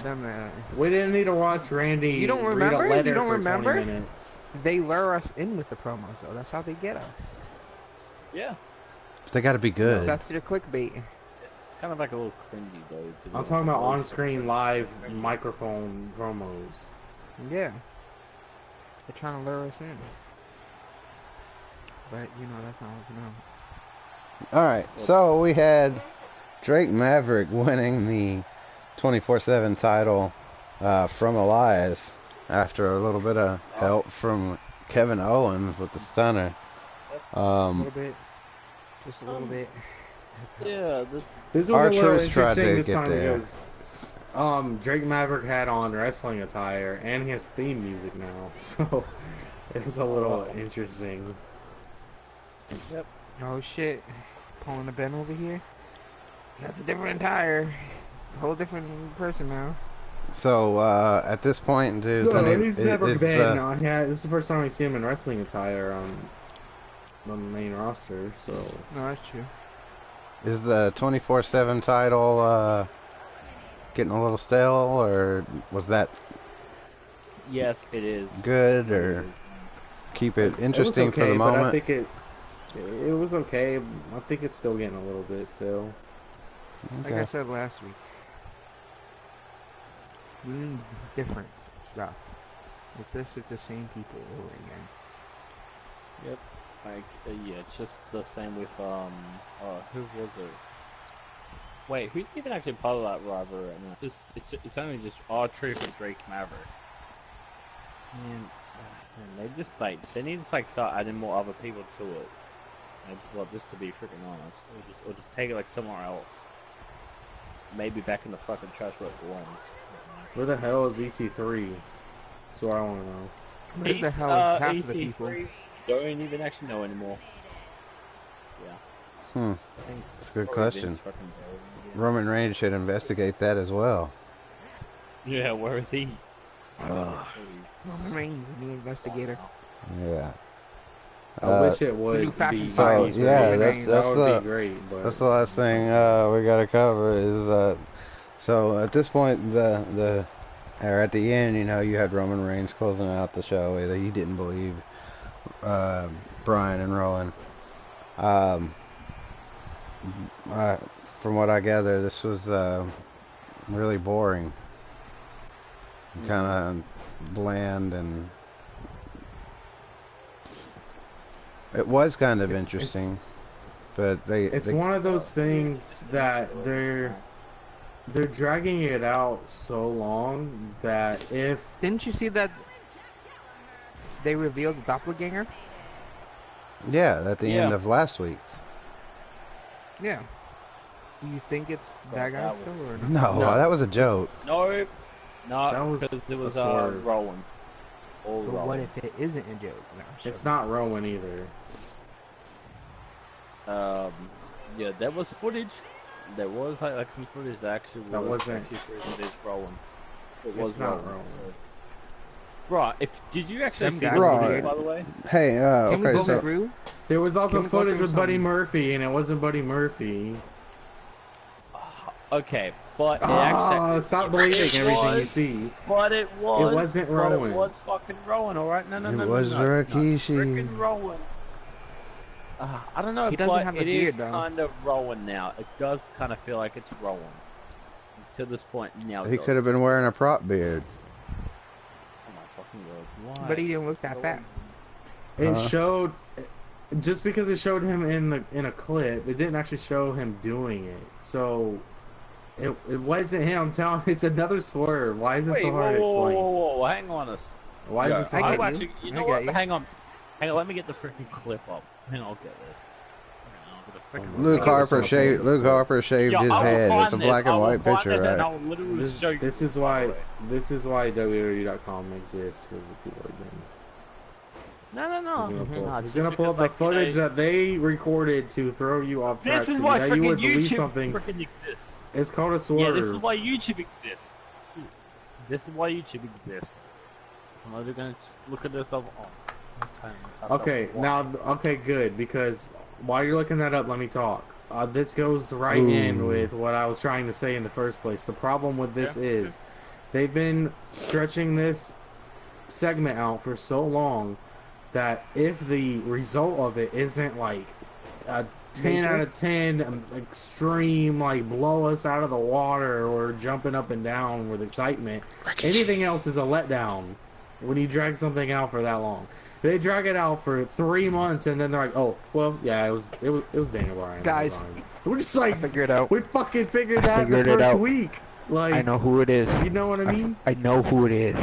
We didn't need to watch Randy. You don't remember? Read a letter You don't for remember? 20 minutes. They lure us in with the promos, though. That's how they get us. Yeah. They gotta be good. That's their clickbait. It's kind of like a little cringy though. I'm talking about on-screen live microphone promos. Yeah. They're trying to lure us in. But, that's not working out. Alright, so we had Drake Maverick winning the 24/7 title from Elias after a little bit of help from Kevin Owens with the stunner. A little bit. just a little bit. Yeah, This was Our a little troops tried interesting to this get time there. because Drake Maverick had on wrestling attire and he has theme music now, so it was a little interesting. Yep. Oh shit! Pulling a Ben over here. That's a different attire. A whole different person now. So at this point, dude, No, he's never is been. the, No, yeah, this is the first time we see him in wrestling attire on the main roster. So No, that's true. is the 24/7 title getting a little stale, or was that Yes, it is. good, or keep it interesting it was okay, for the but I moment? think it was okay. I think it's still getting a little bit still. Like I Okay. said last week, we need different stuff. If this is the same people over again. Yep. Like, yeah, it's just the same with, who was it? Wait, who's even actually part of that rivalry right now? It's only just R-Truth and Drake Maverick. And they just, like, they need to, like, start adding more other people to it. Like, well, just to be freaking honest. Or just take it, like, somewhere else. Maybe back in the fucking trash where it belongs. Where the hell is EC3? That's what I want to know. Where the hell is half of the people? EC3 don't even actually know anymore. Yeah. Hmm. I think That's a good probably question. Vince fucking buried him again. Roman Reigns should investigate that as well. Yeah, where is he? Roman Reigns, the new investigator. Yeah. I wish it would new fact be. is So EC3. yeah, that's that would the be great. But that's the last thing we gotta cover is so at this point or at the end, you know, you had Roman Reigns closing out the show that he didn't believe Bryan and Rowan. From what I gather, this was really boring, kind of bland, and it was kind of interesting. But it's one of those things that they're dragging it out so long that if Didn't you see that they revealed the doppelganger? yeah, at the end Yeah. of last week's. Yeah. Do you think it's that guy that still was- or not? No, No. that was a joke. No, That was because it was a swerve. Rowan. All But what Rowan. if it isn't a joke? No, it's not Rowan either. Yeah, there was footage. There was like some footage that actually was That wasn't- actually footage is Rowan. It It's was not Rowan. Rowan. So. Right, did you actually Them see guys the Right. footage, by the way? Hey, Can we okay, go so through? There was also Can we go footage through with Buddy some- Murphy, and it wasn't Buddy Murphy. Okay, but it actually... Stop believing it everything you was, see. But it was... It wasn't But Rowan. it was fucking Rowan, alright? No, It was Rikishi. Freaking Rowan. I don't know, He doesn't but have the it is beard, though. kind of Rowan now. It does kind of feel like it's Rowan. To this point, now it he does. could have been wearing a prop beard. Oh my fucking word. Why? But he didn't look that fat. It Huh? showed, just because it showed him in a clip, it didn't actually show him doing it. So it wasn't him. I'm telling you, it's another swerve. Why is it Wait, so hard to explain? whoa, hang on Why is Yeah, it so I hard? get I'll you. actually, you I know get what? you. Hang on, let me get the freaking clip up. Hang on, I'll get this. Hang on, I'll get the freaking Luke clip. Harper shaved. Luke Harper shaved Yeah, his I will head. find It's a this, black I and will white find picture, this, and right? I'll literally show you This is why WWE.com exists, because people like them. No. He's gonna pull, No, he's it's gonna just pull up the because, like, footage you know, that they recorded to throw you off track. This is so why that you freaking would believe YouTube something. freaking exists. It's called a swerve. Yeah, this is why YouTube exists. This is why YouTube exists. Somebody's gonna look at this up. Okay, okay, good, because while you're looking that up, let me talk. This goes right in with what I was trying to say in the first place. The problem with this is they've been stretching this segment out for so long that if the result of it isn't like a 10 out of 10 extreme, like blow us out of the water or jumping up and down with excitement, anything else is a letdown when you drag something out for that long. They drag it out for 3 months and then they're like, oh, well, yeah, it was Daniel Bryan. Guys, we're just like, I figured it out. we fucking figured that Figured the it first out. week. Like, I know who it is. You know what I mean? I know who it is.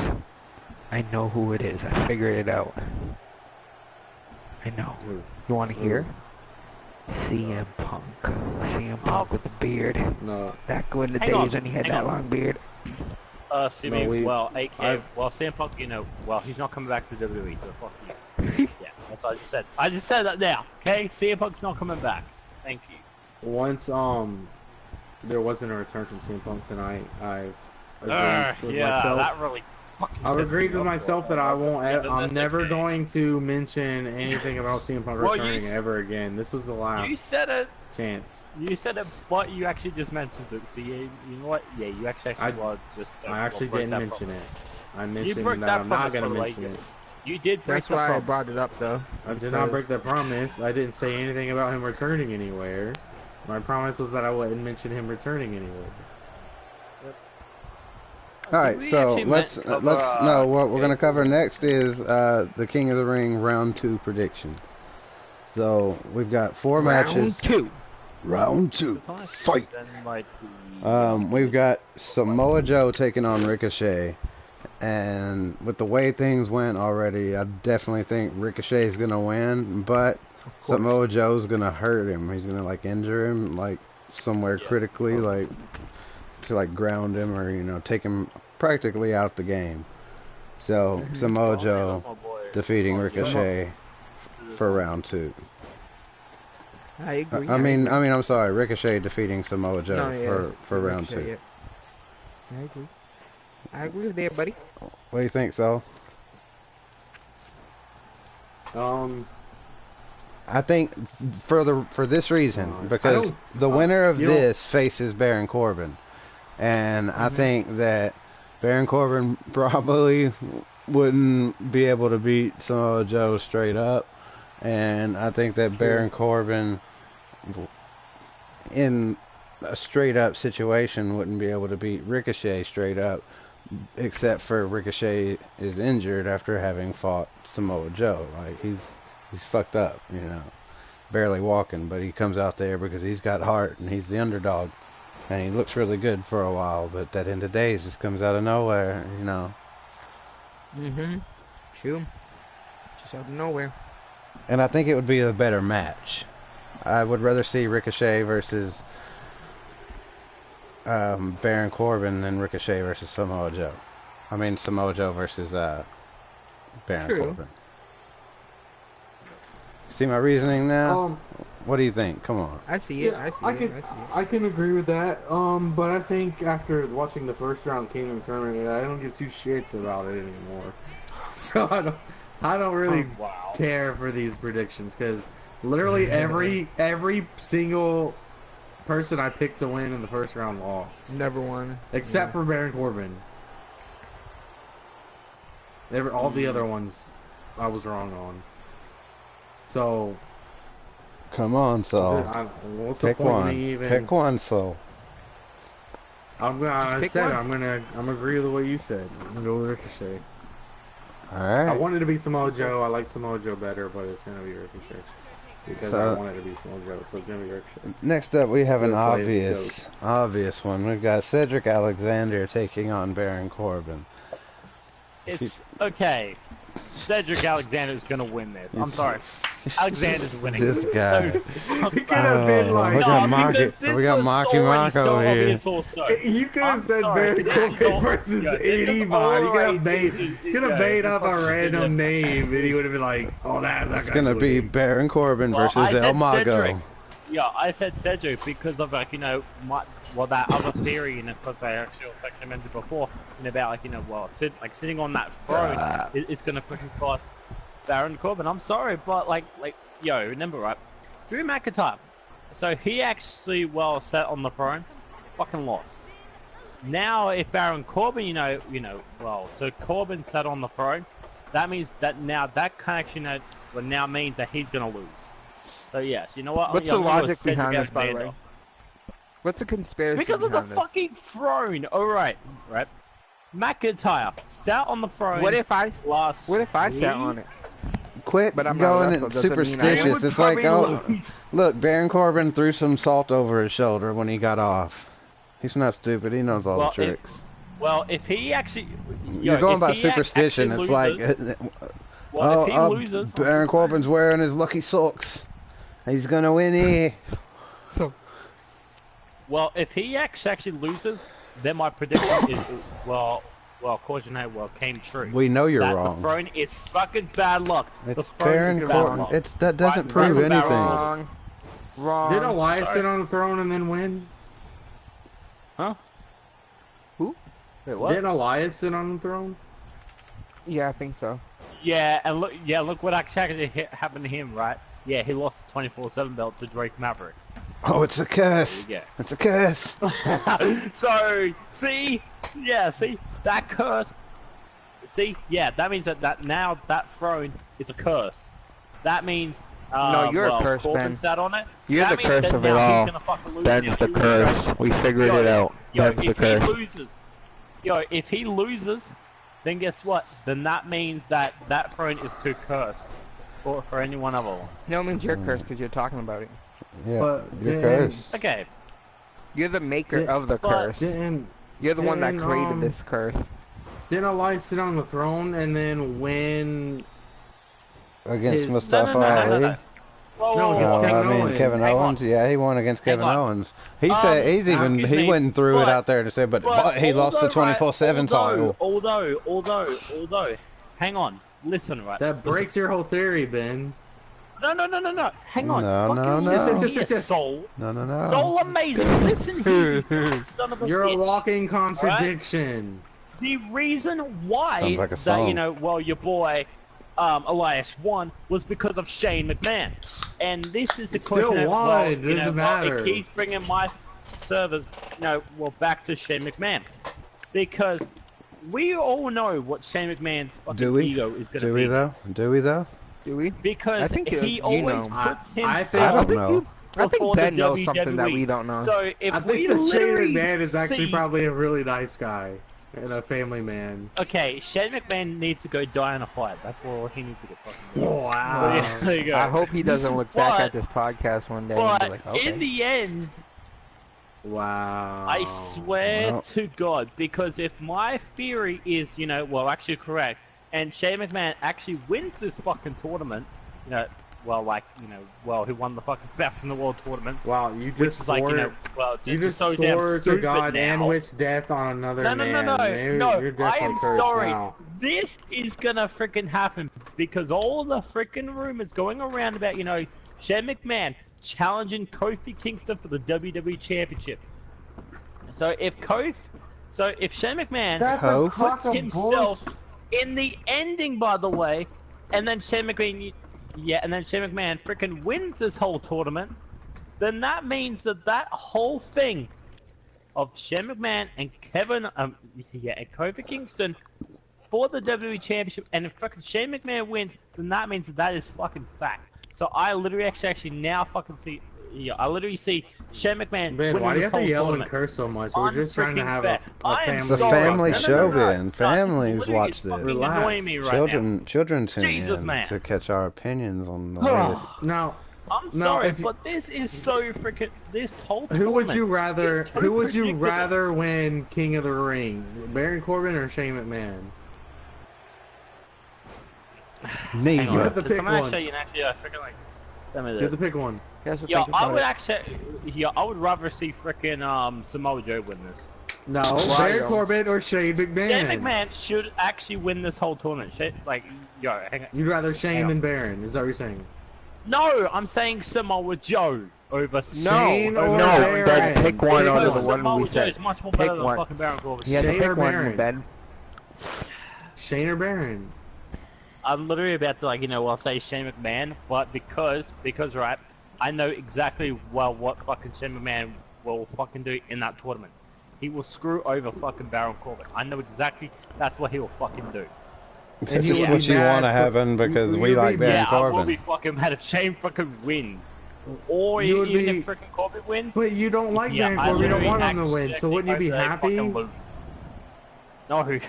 I know who it is. I figured it out. I know. You want to hear? CM Punk. CM Punk with the beard. No. Back in the Hang days on, when he had hang that on. long beard. Well, CM Punk, well, he's not coming back to WWE, so fuck you. Yeah, that's what I just said. I just said that now, okay? CM Punk's not coming back. Thank you. Once there wasn't a return from CM Punk tonight, I've agreed with myself. That really fucking I've pissed agreed me with off. myself that I won't. I'm never okay. going to mention anything about CM Punk Well, you returning s- ever again. This was the You last said it. chance. You said it, but you actually just mentioned it. So you know what? Yeah, you actually was just. I actually broke didn't that mention promise. it. I mentioned broke that that I'm not promise, going to by the way. mention it. You did break That's the why I promise. brought it up, though. I did not break the promise. I didn't say anything about him returning anywhere. My promise was that I wouldn't mention him returning anywhere. All right, We so actually let's meant to cover, no. What we're gonna cover Gabriel's. next is the King of the Ring round 2 predictions. So we've got 4 matches. Round 2, It's honestly fight. then, like, the- We've got Samoa Joe taking on Ricochet, and with the way things went already, I definitely think Ricochet is gonna win, but Samoa Joe's gonna hurt him. He's gonna like injure him like somewhere critically, like to like ground him or take him practically out the game. So Samoa Joe Oh, boy. defeating Samoa Joe. Ricochet for round 2. I agree. I'm sorry, Ricochet defeating Samoa Joe No, yeah, for round 2. Ricochet, yeah. I agree. I agree with that, buddy. What do you think, Saul? I think for this reason, because the winner of this faces Baron Corbin, and I think that Baron Corbin probably wouldn't be able to beat Samoa Joe straight up, and I think that Baron Corbin in a straight up situation wouldn't be able to beat Ricochet straight up, except for Ricochet is injured after having fought Samoa Joe. Like he's fucked up, barely walking, but he comes out there because he's got heart and he's the underdog, and he looks really good for a while. But that end of days just comes out of nowhere, True. Just out of nowhere. And I think it would be a better match. I would rather see Ricochet versus Baron Corbin than Ricochet versus Samoa Joe. I mean Samoa Joe versus Baron Corbin. See my reasoning now? What do you think? Come on. I see it. Yeah, I see it. I can agree with that. But I think after watching the first round Kingdom Tournament, I don't give two shits about it anymore. So I don't really care for these predictions because literally every single person I picked to win in the first round lost. Never won. Except for Baron Corbin. All the other ones I was wrong on. So come on, Saul. What's Pick the point one. of me even? Pick one, Saul. I'm gonna agree with what you said. I'm gonna go with Ricochet. Alright. I wanted to be Samoa Joe. I like Samoa Joe better, but it's gonna be Ricochet. Because I wanted to be Samoa Joe, so it's gonna be Ricochet. Next up, we have an That's the way it obvious one. We've got Cedric Alexander taking on Baron Corbin. It's okay. Cedric Alexander's gonna win this. I'm sorry. Alexander's winning. This guy. He could have been like, we got Maki Mako here. You could have said Baron Corbin versus anybody. You could have made up a random name, and he would have been like, "Oh, that's It's gonna be Baron Corbin versus El Mago." Yeah, I said Cedric because of that other theory, because I actually mentioned before, about sitting on that throne, it's gonna fucking cost Baron Corbin. I'm sorry, but remember, right? Drew McIntyre, so he actually sat on the throne, fucking lost. Now if Baron Corbin, so Corbin sat on the throne, that means that now that connection now means that he's gonna lose. So yes, you know what? What's the logic behind this, by the way? What's the conspiracy because of the behind this? fucking throne. All right. McIntyre sat on the throne. What if I week? sat on it? Quit But I'm not going wrestle, doesn't mean I superstitious. would It's like, probably look, Baron Corbin threw some salt over his shoulder when he got off. He's not stupid. He knows all the tricks. If he actually, You're going by superstition. It's like, if he loses, Baron Corbin's wearing his lucky socks. He's gonna win here. So Well, if he actually loses, then my prediction is caution, came true. We know you're that wrong. The throne is fucking bad luck. It's the throne fair is and bad court. luck. That doesn't prove Right, anything. wrong. Did Elias Sorry. sit on the throne and then win? Huh? Who? Wait, what? Didn't Elias sit on the throne? Yeah, I think so. Yeah, and look what actually happened to him, right? Yeah, he lost the 24/7 belt to Drake Maverick. Oh, it's a curse. There you It's a curse. So, see, that curse. See, yeah, that means that now that throne is a curse. That means No, you're a curse, Corbin Ben. sat on it. You're That the means curse that of it now all. he's gonna fucking lose. That's the curse. We figured it out. That's the if curse. he loses, if he loses, then guess what? Then that means that throne is too cursed for any one other one. No, it means you're cursed because you're talking about it. Yeah, But you're then- cursed. Okay, You're the maker Did- of the but curse. Didn't You're the one that didn't, created this curse. Didn't Elias sit on the throne and then win? Against His- Mustafa no. Ali. Whoa, No, whoa, against whoa. Kevin I mean Owens. Kevin Hang on. Owens. Yeah, he won against Kevin on. Owens. He said he excuse me, went through it but- out there and said, but he lost the 24/7 title. Although, hang on, listen, right? That breaks your whole theory, Ben. No. Hang on. No, Fucking no, no. listen Yes, here, yes, yes. Soul. No. Soulamazin, listen here, you son of a You're a bitch. walking contradiction. The reason why Sounds like a that song. your boy Elias won was because of Shane McMahon, and this is the Still question. won, it doesn't matter. It keeps bringing my servers, back to Shane McMahon, because we all know what Shane McMahon's fucking Do we? ego is going to Do be. we though? Do we though? Do we? Because I think he you always know. puts I himself. think- I don't know. I before think Ben the knows something that WWE. we don't know. So if I we think that Shane literally McMahon is actually see- probably a really nice guy and a family man. Okay, Shane McMahon needs to go die in a fight. That's all he needs to get fucking do. Wow. Yeah, there you go. I hope he doesn't look back But- at this podcast one day and But be like, okay. in the end, Wow. I swear Well. to God, because if my theory is, actually correct, and Shane McMahon actually wins this fucking tournament, who won the fucking Best in the World tournament, Wow, you which just is like, swore, just just so damn swore to stupid God now. and wished death on another No, man. no. You're I definitely am cursed sorry. now. This is gonna freaking happen because all the freaking rumors going around about, Shane McMahon challenging Kofi Kingston for the WWE Championship. So if Shane McMahon That's a Kofi? crock puts of himself bullshit. in the ending, by the way, and then Shane McMahon freaking wins this whole tournament, then that means that whole thing of Shane McMahon and and Kofi Kingston for the WWE Championship, and if fucking Shane McMahon wins, then that means that is fucking fact. So I literally actually now fucking see, I literally see Shane McMahon Ben, winning why do you this have to whole yell and tournament. curse so much? We're just trying to Unfreaking have fair. a I am family. It's a sorry. family No, show, no. Ben. No, this Families literally watch is this. fucking Relax. annoying me right now. Children tune Jesus, in man. to catch our opinions on the Oh. latest. Now, I'm No, sorry, if you- but this is so freaking. This whole who would you tournament rather? is so Who would you predictable. rather win King of the Ring? Baron Corbin or Shane McMahon? Hang You Neither. have to on. pick Someone one. actually, freaking like. Send me You have this. to pick one. He has to Yeah, think I about would it. actually. I would rather see freaking Samoa Joe win this. No, Why Baron don't- Corbin or Shane McMahon. Shane McMahon should actually win this whole tournament. Hang on. You'd rather Shane Hang on. than Baron? Is that what you're saying? No, I'm saying Samoa Joe over Shane or No, Baron? Ben, pick one out of Because the one Samoa we Joe said. is much more Pick better than one. fucking Baron Corbin. You have to Shane or pick one, Baron? Ben. Shane or Baron? I'm literally about to I'll say Shane McMahon, but because right, I know exactly what fucking Shane McMahon will fucking do in that tournament. He will screw over fucking Baron Corbin. I know exactly that's what he will fucking do. And This you is would what be you mad want to for- happen because you we would like be- Baron Yeah, I will Corbin. be fucking mad if Shane fucking wins. Or You would even be- if freaking Corbin wins. But you don't like yeah, Baron I Corbin. You don't literally want him to win. So actually wouldn't you be hope they happy? fucking lose. No.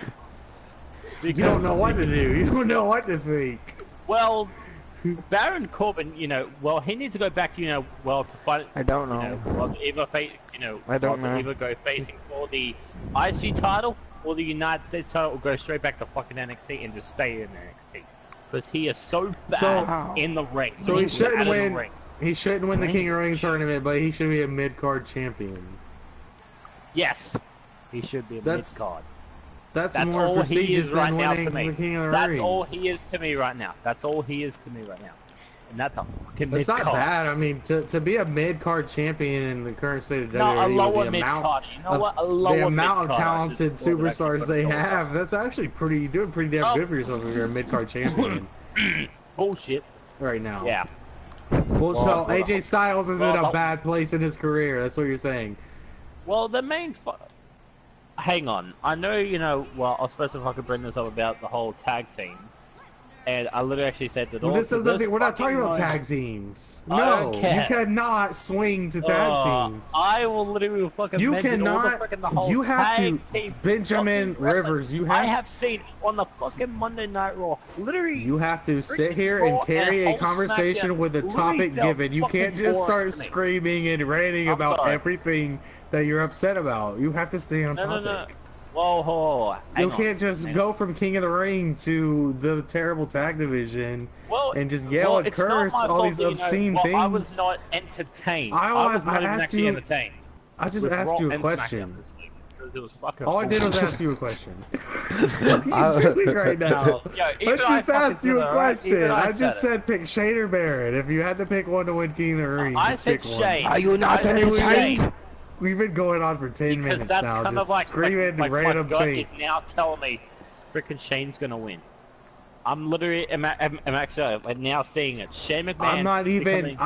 You don't know what to do. You don't know what to think. Well, Baron Corbin, he needs to go back, to fight. I don't know. To either face, I don't know. to either go facing for the IC title or the United States title, or go straight back to fucking NXT and just stay in NXT because he is so bad So- in the ring. So he He's shouldn't bad in the win. ring. He shouldn't win the King of the Ring tournament, but he should be a mid-card champion. Yes, he should be a mid-card. That's That's more all he prestigious is right than now winning to me. the King of the That's Ring. all he is to me right now. That's all he is to me right now. And that's a fucking It's mid-card. not bad. I mean, to be a mid-card champion in the current state of No, a WWE, lower the mid-card. You know what? A the lower amount of mid-card, talented I should superstars put they it have, that's actually you're doing pretty damn good for yourself if you're a mid-card champion Bullshit. right now. Yeah. Well, so well, AJ Styles is in well, a bad place in his career. That's what you're saying. Well, the main... Hang on. I know, you know... Well, I was supposed to fucking bring this up about the whole tag teams. And I literally actually said that all This is nothing. We're not talking about fucking tag teams. I No, don't care. you cannot swing to tag teams. I will literally fucking You mention all cannot. the freaking the whole You have tag to. team Benjamin fucking wrestling. Rivers. You I have. have seen on the fucking Monday Night Raw. Literally. You have to sit freaking here and Raw carry and a whole conversation SmackDown with the literally topic felt given. You can't fucking just boring start to me. screaming and ranting I'm about sorry. everything that you're upset about. You have to stay on topic. No. Whoa. You can't just go from King of the Ring to the terrible tag division and just yell and it's not curse my all fault these that, you know, obscene well, things. I was not entertained. I was not even asked actually you- entertained. I just with asked Raw you a and question. SmackDown this week, because it was fucking All I did was bullshit. ask you a question. What are you doing right now? Yo, I even I just asked fucking you said a it, alright? question. Even I said just it. said pick Shane or Barrett. If you had to pick one to win King of the Ring, I just said pick Shane. one. Are you not I said entertained? Shane. We've been going on for 10 Because minutes that's now, kind just of like screaming my random gut things. is now telling me freaking Shane's gonna win. I'm literally I'm actually like now seeing it. Shane McMahon. I'm not even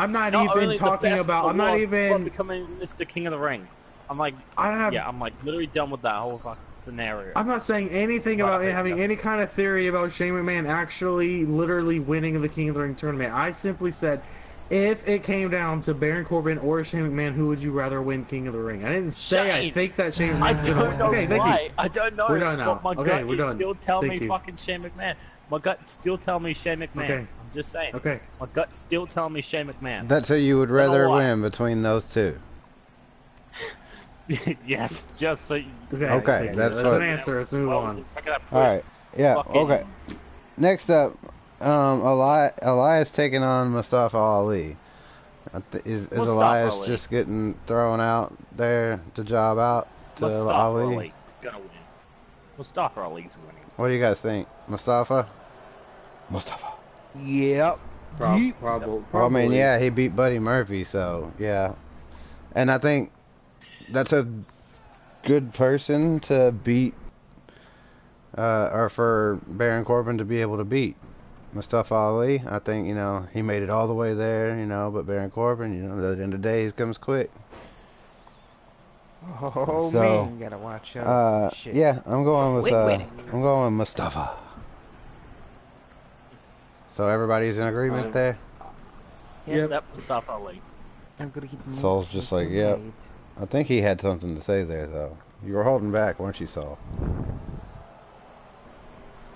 only the talking best about. I'm in the not world, even. but becoming Mr. King of the Ring. I'm like, I'm like literally done with that whole fucking scenario. I'm not saying anything about having any kind of theory about Shane McMahon actually, literally winning the King of the Ring tournament. I simply said, if it came down to Baron Corbin or Shane McMahon, who would you rather win King of the Ring? I didn't say Shane. I think that Shane I McMahon's don't gonna win. know Okay, thank why. you. I don't know. We're done now. But my Okay, gut we're is done. still telling Thank me you. fucking Shane McMahon. My gut still telling me Shane McMahon. Okay. I'm just saying. Okay. My gut still telling me Shane McMahon. That's who you would Don't know rather why. win between those two. Yes, just so you... Okay, Okay, thank you. that's That's what- an answer. Let's move on. Alright, yeah, Fucking- okay. Next up, Elias taking on Mustafa Ali. Is Mustafa Elias Ali. just getting thrown out there to job out to Mustafa Ali? Ali is gonna win. Mustafa Ali's winning. What do you guys think? Mustafa? Mustafa. Yep. Probably. Well, I mean, yeah, he beat Buddy Murphy, so, yeah. And I think that's a good person to beat, or for Baron Corbin to be able to beat Mustafa Ali. I think, you know, he made it all the way there, you know, but Baron Corbin, you know, at the end of the day, he comes quick. Oh So, man, you gotta watch out. Shit. Yeah, I'm going with, Wait. I'm going with Mustafa. So everybody's in agreement there? Yep. Yep, Mustafa Ali. I'm gonna keep Saul's just like, yep. I think he had something to say there, though. You were holding back, weren't you, Saul?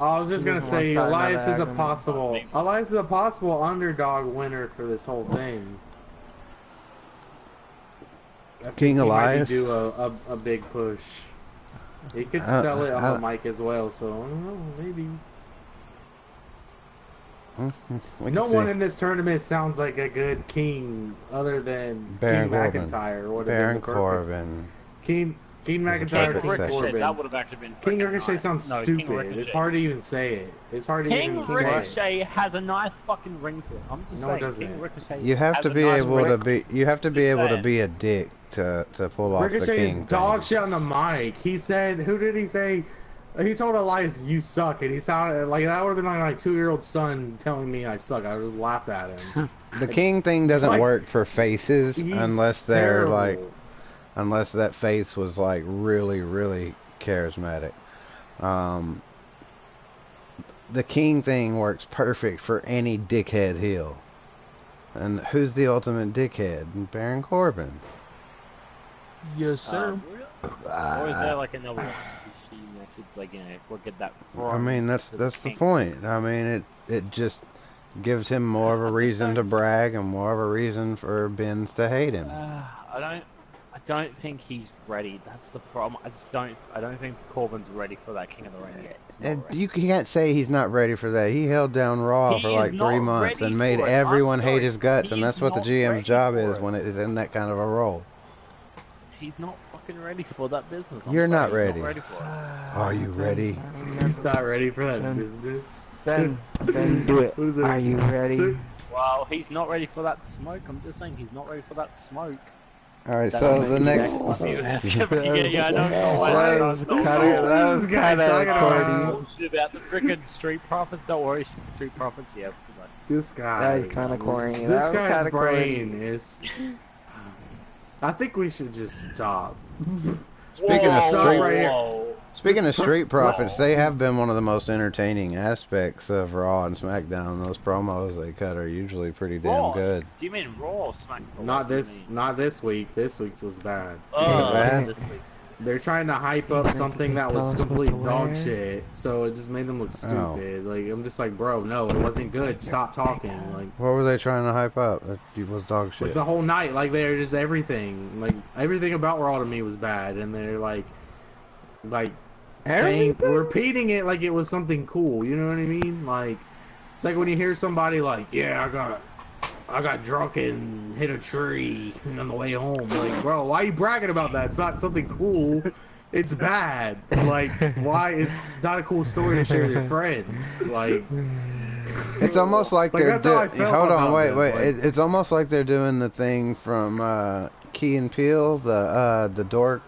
I was just He gonna doesn't want to say start Elias another is a argument. possible underdog winner for this whole thing. I think King he Elias? might do a big push. He could sell it on the mic as well, so I don't know, maybe. We No can one see. in this tournament sounds like a good king other than Baron King Corbin. McIntyre. Would have Baron been the perfect. Corbin. King He's a McIntyre, perfect King set. Corbin. That would have actually been King freaking Ricochet nice. sounds No, King stupid. Ricochet. It's hard to even say it. It's hard to King even say it. Ricochet has a nice fucking ring to it. I'm just No, it saying. doesn't. King Ricochet. You have has to a be nice able ring. to be. You have to be Just able to saying. be a dick to pull off the Ricochet king is dog thing. shit on the mic. He said, who did he say? He told Elias, you suck. And he sounded like that would have been like my 2-year-old son telling me I suck. I would just laughed at him. The king thing doesn't Like, work for faces He's unless they're terrible. like, unless that face was like really, really charismatic. The king thing works perfect for any dickhead heel. And who's the ultimate dickhead? Baron Corbin. Yes, sir. Or is there like another one? She actually like look at that. I mean, that's to the king. point. I mean, it just gives him more of a reason to brag and more of a reason for Benz to hate him. I I don't think he's ready. That's the problem. I don't think Corbin's ready for that King of the Ring yet. He's not And ready. you can't say he's not ready for that. He held down Raw He for is like 3 not months ready and made for it. everyone I'm hate sorry. his guts, and He's that's what the not GM's ready job for is it. when it is in that kind of a role. He's not fucking ready for that business. I'm You're sorry, not he's ready. Not ready for it. Are you ready? He's not ready for that Ben. business. Ben, do it. What is it? Are you ready? So- Well, he's not ready for that smoke. I'm just saying he's not ready for that smoke. All right, That so was the next. yeah, I know. That was kind of corny. Bullshit about the freaking Street Profits. Don't worry, Street Profits. Yeah. Like, This guy. That is kinda corny. This That was guy's kinda brain corny. is. I think we should just stop. Speaking of Stop street, right here. speaking of Street Profits, they have been one of the most entertaining aspects of Raw and SmackDown. Those promos they cut are usually pretty damn Raw? good. Do you mean Raw or SmackDown? Not this week. This week's was bad. bad? This week. They're trying to hype up something that was complete dog shit, so it just made them look stupid. Like I'm just like, bro, no, it wasn't good. Stop talking. Like What were they trying to hype up? That was dog shit. like the whole night, like they're just everything. Like everything about Raw to me was bad, and they're like saying, repeating it like it was something cool. You know what I mean? Like it's like when you hear somebody like, yeah, I got drunk and hit a tree on the way home. Like, bro, why are you bragging about that? It's not something cool. It's bad. Like, why? It's not a cool story to share with your friends. Like, It's almost like they're that's how I felt hold on, about wait, them, wait. like- It's almost like they're doing the thing from Key and Peele, the door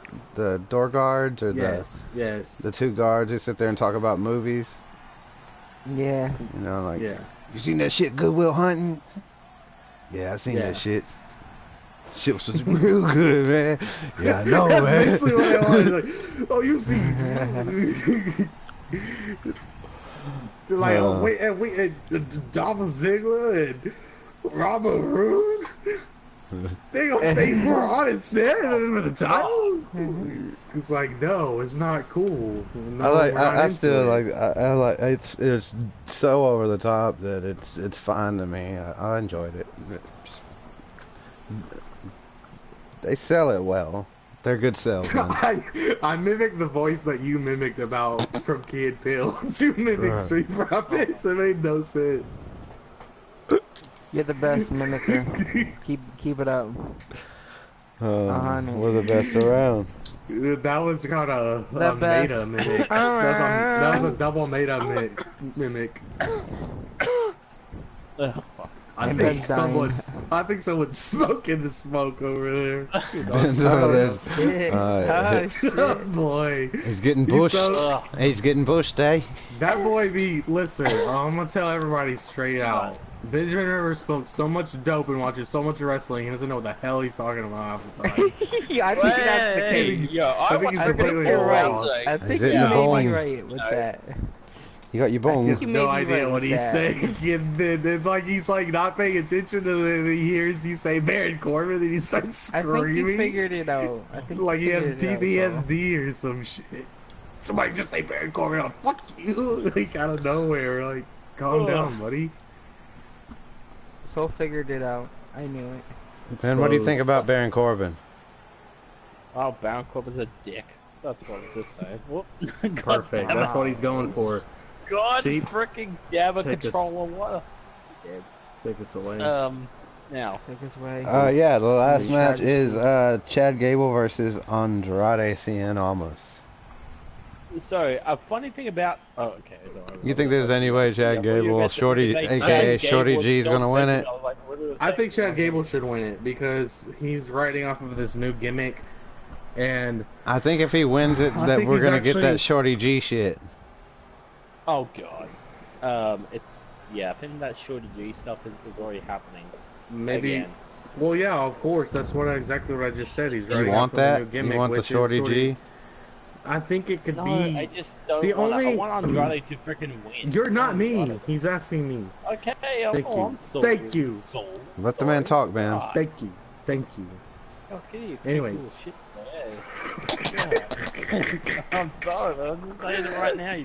guards or yes. the two guards who sit there and talk about movies. Yeah. You know, like Yeah. you seen that shit, Good Will Hunting? Yeah, I seen Yeah. that shit. Shit was real good, man. Yeah, I know, That's man. basically what it was. Like, oh, you see. They're like, oh, wait, Dolph Ziggler and Robert Roode? They gonna face Braun and Seth for the titles? It's like, no, it's not cool. No, I still like it's so over the top that it's fine to me. I enjoyed it. They sell it well. They're good salesmen. I mimicked the voice that you mimicked about from Key and Peele to mimic Right. Street Profits. It made no sense. You're the best mimicker. Keep it up. We're the best around. That was kind of The a best. meta mimic. That was a double meta mimic. Oh, fuck. I And think Ben's someone's smoking the smoke over there. Ben's over there. Shit. Oh, Oh boy, He's getting He's bushed. so- He's getting bushed, eh? that boy be. Listen, I'm gonna tell everybody straight out. Benjamin Rivers smokes so much dope and watches so much wrestling, he doesn't know what the hell he's talking about half the time. Yeah, I think that's the case. Yo, I think he's I think completely you're right. lost. I think He's you hitting the may bone. be right with that. You got your He bones. has You no may be idea right what with he's that. saying, and then like he's like not paying attention to it, and he hears you say Baron Corbin, and he starts I think you screaming figured it out. I think like he you has figured it out, bro. PTSD or some shit. Somebody just say Baron Corbin, oh, fuck you, like out of nowhere. Like, calm down, buddy. So figured it out. I knew it. And what do you think about Baron Corbin? Oh, Baron Corbin's a dick. That's what I'm just saying. Whoop. Perfect. That's what he's going for. God See? freaking damn a Take us- controller. What? Take us away. Now. Take us away. Yeah, the last See, match Chad- is Chad Gable versus Andrade Cien Almas. So, a funny thing about... Oh, okay. You think there's any way Chad Gable, Shorty, aka Shorty G, is gonna win it? I think Chad Gable should win it because he's riding off of this new gimmick, and I think if he wins it, I that think we're he's gonna get actually- that Shorty G shit. Oh, God. It's... Yeah, I think that Shorty G stuff is already happening. maybe. Again. Well, yeah, of course. That's exactly what I just said. He's You riding want off of a that? new gimmick, You want the which is Shorty G? I think it could No, be. I just don't the want only- I want Andrade to freaking win. You're not me. Andrade. He's asking me. Okay, Thank you. I'm sorry. Thank you. Soul. Let the man talk, man. Thank you. Thank you. Okay, Anyways. cool shit today. I'm sorry, man. I'm just saying it right now.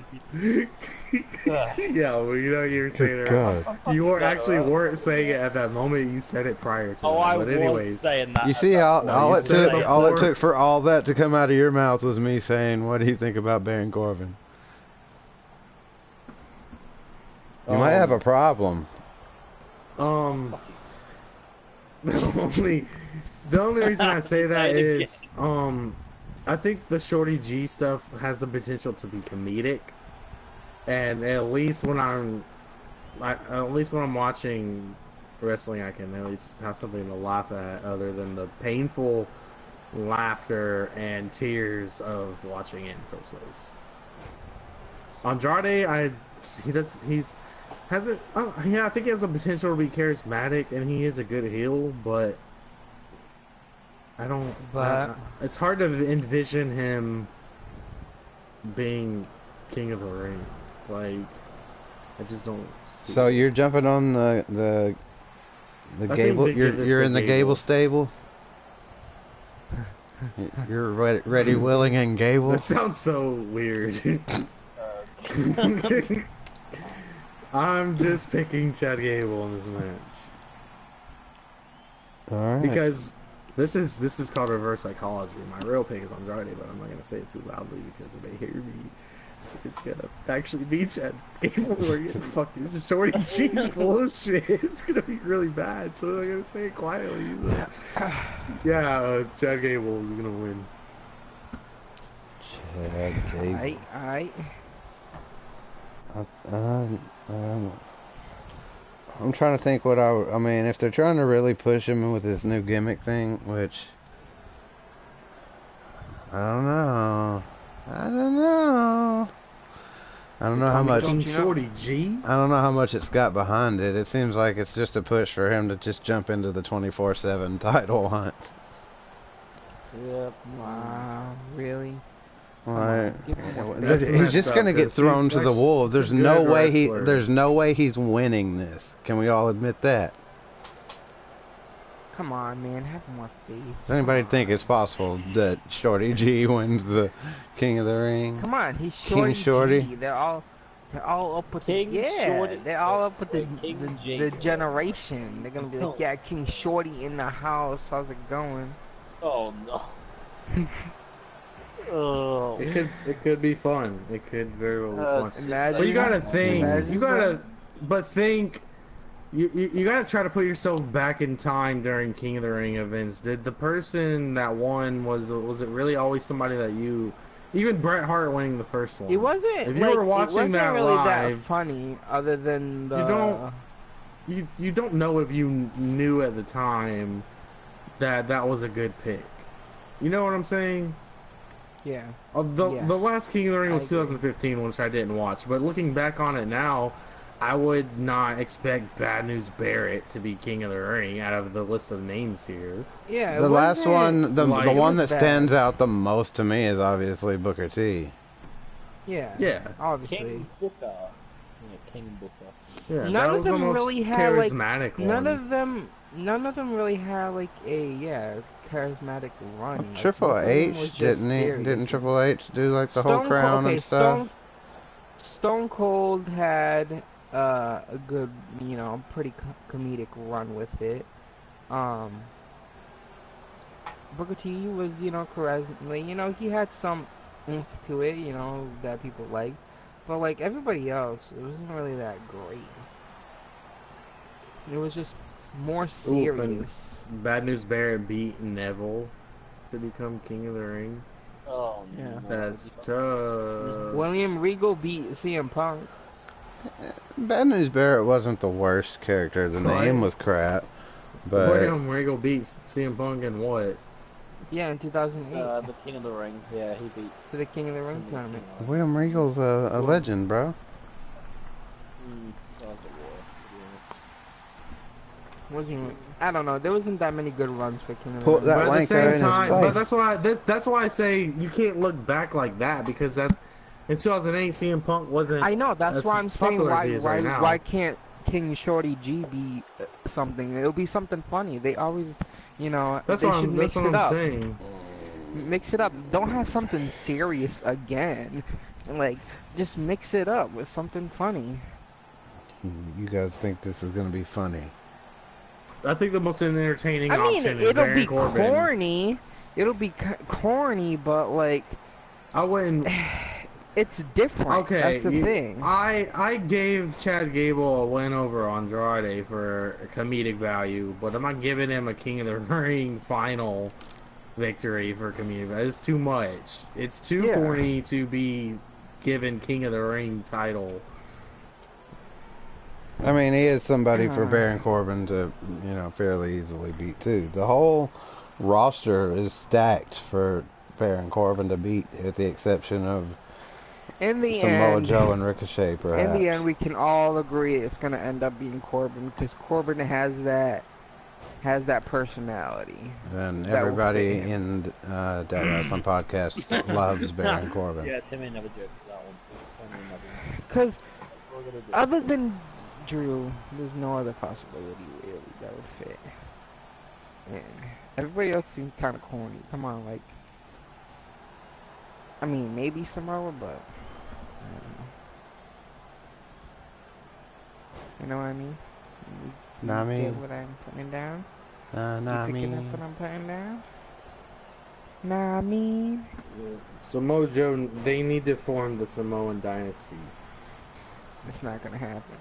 Yeah, well, you know you were saying it. God. You weren't saying it at that moment. You said it prior to. Oh, that. I But was anyways, saying that. You see, all it said took, it all it before. took for all that to come out of your mouth was me saying, "What do you think about Baron Corbin?" You might have a problem. The only reason I say that is I think the Shorty G stuff has the potential to be comedic, and at least when I'm watching wrestling, I can at least have something to laugh at other than the painful laughter and tears of watching it in first place. Andrade, I think he has the potential to be charismatic, and he is a good heel, but it's hard to envision him being King of the Ring. Like, I just don't see So it. you're jumping on the I Gable. think they give this You're to in the Gable. Gable stable. You're ready, willing, and Gable. That sounds so weird. I'm just picking Chad Gable in this match All right. because this is called reverse psychology. My real pick is Andrade, but I'm not gonna say it too loudly because if they hear me, it's gonna actually be Chad Gable or get fucking Shorty G bullshit. It's gonna be really bad, so I'm gonna say it quietly. So. Yeah, Chad Gable is gonna win. Chad Gable. Alright. I'm trying to think what I mean, if they're trying to really push him with this new gimmick thing, which I don't know how much. Shorty G. I don't know how much it's got behind it. It seems like it's just a push for him to just jump into the 24/7 title hunt. Yep. Wow, really? Like, That's he's just messed gonna up, get 'cause thrown he's to the actually- wolves. he's a There's no good way wrestler. there's no way he's winning this. Can we all admit that? Come on, man, have more faith. Does anybody think it's possible that Shorty G wins the King of the Ring? Come on, he's King Shorty. Shorty? G. They're all up with King Shorty. They're all up with King G. the generation. They're gonna be like, yeah, King Shorty in the house. How's it going? Oh no. Oh. It could be fun. It could very well be fun. Imagine, But you gotta think. imagine You gotta, but think. You gotta try to put yourself back in time during King of the Ring events. Did the person that won was it really always somebody that you? Even Bret Hart winning the first one. It wasn't. If you like, were watching it wasn't that really that live, funny, other than the. you don't know if you knew at the time that was a good pick. You know what I'm saying? Yeah. The last King of the Ring was I agree. 2015, which I didn't watch. But looking back on it now, I would not expect Bad News Barrett to be King of the Ring out of the list of names here. Yeah. The last one, the like- one that bad. stands out the most to me is obviously Booker T. Yeah. Yeah. Obviously. King Booker. Yeah, King Booker. Yeah, None that of was the them most really had, like, charismatic None one. of them really had like a charismatic run. Like, Triple most of them was H just didn't he? serious. Didn't Triple H do like the whole Stone crown Cold, and stuff? Stone Cold had a good, pretty comedic run with it. Booker T was, charisma. He had some oomph to it, that people liked. But like everybody else, it wasn't really that great. It was just more serious. and Bad News Barrett beat Neville to become King of the Ring. Oh Yeah. no. That's tough. William Regal beat CM Punk. Bad News Barrett wasn't the worst character. The Right. name was crap, but William Regal beats CM Punk in what? Yeah, in 2008, The King of the Ring. Yeah, he beat. for the King of the Ring tournament. William Regal's a legend, bro. That was the worst, to be honest. Wasn't I don't know. There wasn't that many good runs for King of the Put Ring. that But at the wanker in same his time, place. but that's why I say you can't look back like that because that in 2008 CM Punk wasn't. I know. That's as why I'm saying popular as he is right now. why can't King Shorty G be something? It'll be something funny. They always, That's they what should I'm. mix That's what it I'm up. saying. Mix it up. Don't have something serious again. Like, just mix it up with something funny. You guys think this is gonna be funny? I think the most entertaining I mean, option is it'll Baron be Corbin. corny. It'll be corny, but like, I wouldn't. it's different. Okay, That's the thing. I gave Chad Gable a win over Andrade for comedic value, but I'm not giving him a King of the Ring final victory for comedic value. It's too much. It's too corny to be given King of the Ring title. I mean, he is somebody for Baron Corbin to, fairly easily beat too. The whole roster is stacked for Baron Corbin to beat, with the exception of Samoa Joe and Ricochet, perhaps. In the end, we can all agree it's gonna end up being Corbin, because Corbin has that personality. And everybody in Dat Wrasslin podcast loves Baron Corbin. Yeah, Tim ain't never joked for that one. Because other than Drew, there's no other possibility really that would fit. And everybody else seems kind of corny. Come on, like, I mean, maybe Samoa, but you know what I mean? Nah, me. Get what I'm putting down? Nah, you picking up what I'm putting down? Nah, I mean. Samoa Joe, they need to form the Samoan dynasty. It's not gonna happen.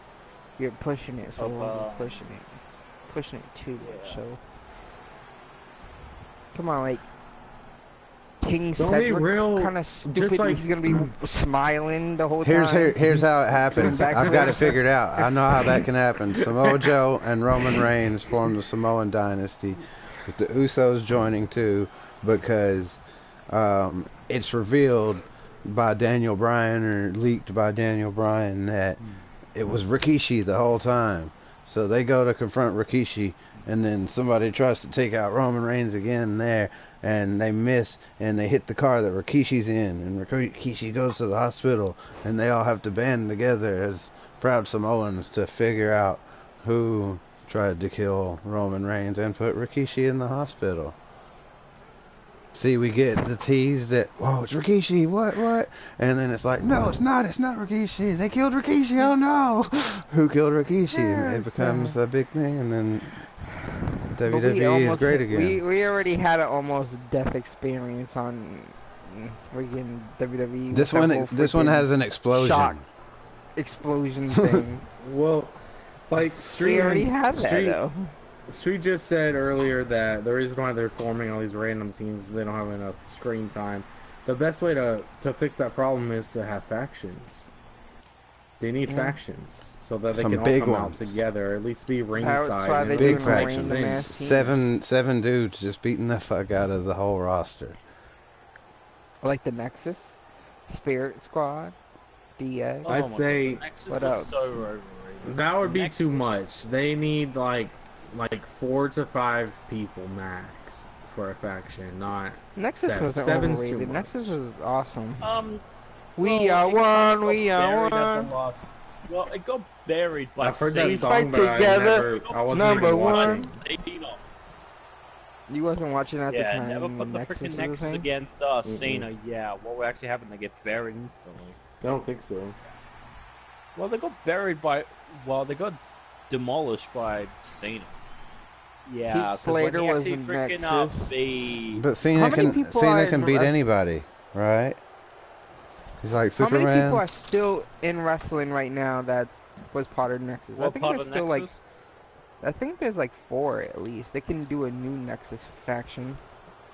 You're pushing it, so we're pushing it too much. So come on, like King Cedric, kind of stupid. Like, he's gonna be smiling the whole time. Here's how it happens. I've got it figured out. I know how that can happen. Samoa Joe and Roman Reigns form the Samoan dynasty, with the Usos joining too, because it's revealed by Daniel Bryan, or leaked by Daniel Bryan, that it was Rikishi the whole time. So they go to confront Rikishi, and then somebody tries to take out Roman Reigns again there, and they miss, and they hit the car that Rikishi's in, and Rikishi goes to the hospital, and they all have to band together as proud Samoans to figure out who tried to kill Roman Reigns and put Rikishi in the hospital. See, we get the tease that, whoa, it's Rikishi, what? And then it's like, no, it's not Rikishi. They killed Rikishi, oh no! Who killed Rikishi? And it becomes a big thing, and then WWE is great again. We already had an almost death experience on freaking WWE. This one has an explosion. Shock explosion thing. Well, like, we already had that, though. Street just said earlier that the reason why they're forming all these random teams is they don't have enough screen time. The best way to fix that problem is to have factions. They need factions so that they can all come out together, at least be ringside. That's why they big do factions. Seven dudes just beating the fuck out of the whole roster. Like the Nexus, Spirit Squad, DX. I'd say what else? So overrated. That would be too much. They need like 4 to 5 people max for a faction, not Nexus 7. wasn't 7's overrated. too much. Nexus was awesome. We are one. We are one. Well, it got buried by I've heard that Cena. song, but I wasn't Number even one. watching. You wasn't watching at the time. Never put the freaking Nexus against Cena. Yeah, what would actually happen? They get buried instantly. I don't think so. Well, they got buried by. Well, they got demolished by Cena. Yeah, Heath Slater was in Nexus. But Cena can beat anybody, right? He's like Superman. How many people are still in wrestling right now that was part of Nexus? What I think part there's of still Nexus? I think there's 4 at least. They can do a new Nexus faction.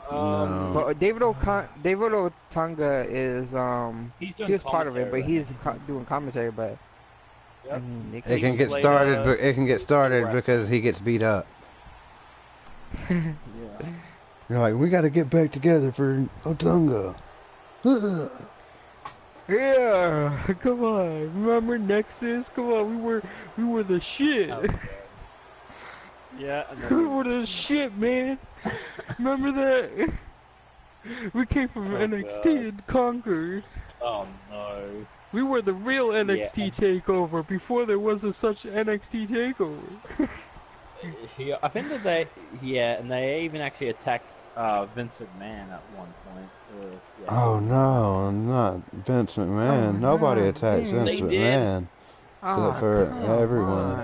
But David Otunga is he was part of it, but he's doing commentary. But yep. I mean, it can get started. But it can get started because he gets beat up. Yeah. You're like, we got to get back together for Otunga. Yeah, come on. Remember Nexus? Come on, we were the shit. Okay. Yeah, we were the shit, man. Remember that? We came from NXT and conquered. Oh no. We were the real NXT takeover before there was such NXT takeover. I think that and they even actually attacked Vince McMahon at one point. Oh no, not Vince McMahon. Oh, Nobody no, attacks man. Vince They did. McMahon. Oh, Except for come everyone. on.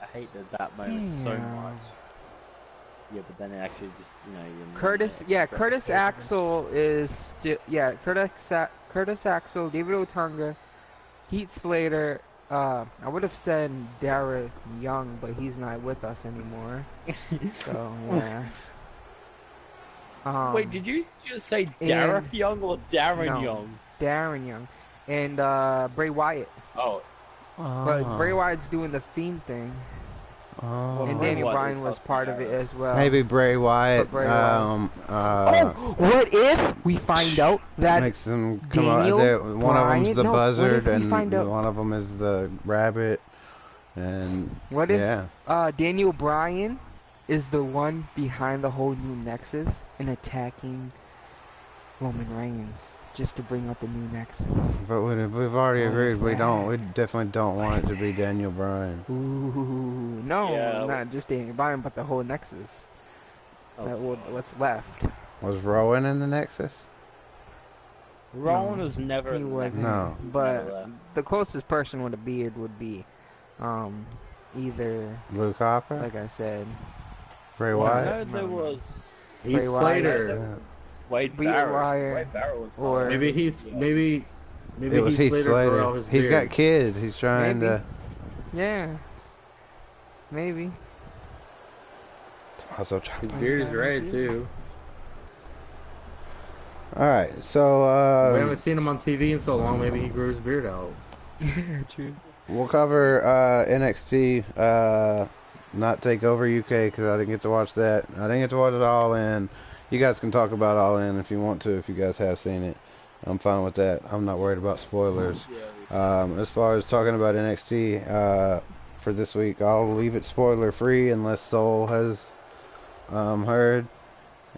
I hated that moment so Damn. much. Yeah, but then it actually just, Curtis Axel is still, Curtis Axel, David Otunga, Heath Slater. I would have said Dara Young, but he's not with us anymore. So yeah. Wait, did you just say Dara Young or Darren Young? Darren Young, and Bray Wyatt. Oh. But Bray Wyatt's doing the Fiend thing. Oh. And Daniel Bryan was part of it as well. Maybe Bray Wyatt. What if we find out that makes them come Daniel out? One of them's the buzzard, and out, one of them is the rabbit. And what if Daniel Bryan is the one behind the whole new Nexus and attacking Roman Reigns just to bring up the new Nexus? But we've already agreed we definitely don't want it to be Daniel Bryan. Ooh, no, not just Daniel Bryan, but the whole Nexus. What's left? Was Rowan in the Nexus? Rowan was never in the Nexus. No. But the closest person with a beard would be either Luke Harper, like I said, Bray Wyatt. I heard there was Heath Slater. Wade Barrett was or maybe it was Heath Slater. He's got kids. He's trying to. Yeah. Maybe. His beard is red too. All right, so we haven't seen him on TV in so long. Maybe he grew his beard out. True. We'll cover NXT, not Takeover UK, because I didn't get to watch that. I didn't get to watch it all in. You guys can talk about All In if you want to, if you guys have seen it. I'm fine with that. I'm not worried about spoilers. As far as talking about NXT for this week, I'll leave it spoiler free unless Soul has heard.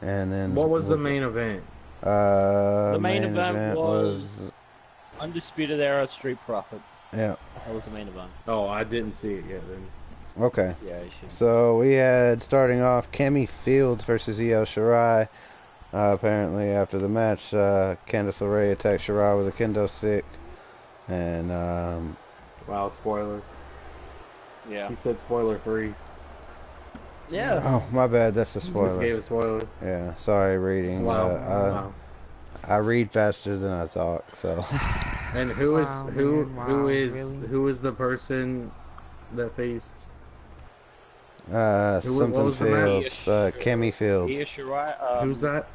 And then what was the main event? The main event was Undisputed Era Street Profits. Yeah. That was the main event. Oh, I didn't see it yet then. Okay. Yeah, you should. So we had, starting off, Kemi Fields versus Io Shirai. Apparently after the match, Candice LeRae attacked Shirai with a kendo stick. And, wow, spoiler. Yeah. He said spoiler free. Yeah. Oh, my bad, that's a spoiler. Just gave a spoiler. Yeah, sorry, reading. Wow. I read faster than I talk, so. And who is the person that faced something Fields, Kemi Fields. Io Shirai, who's that?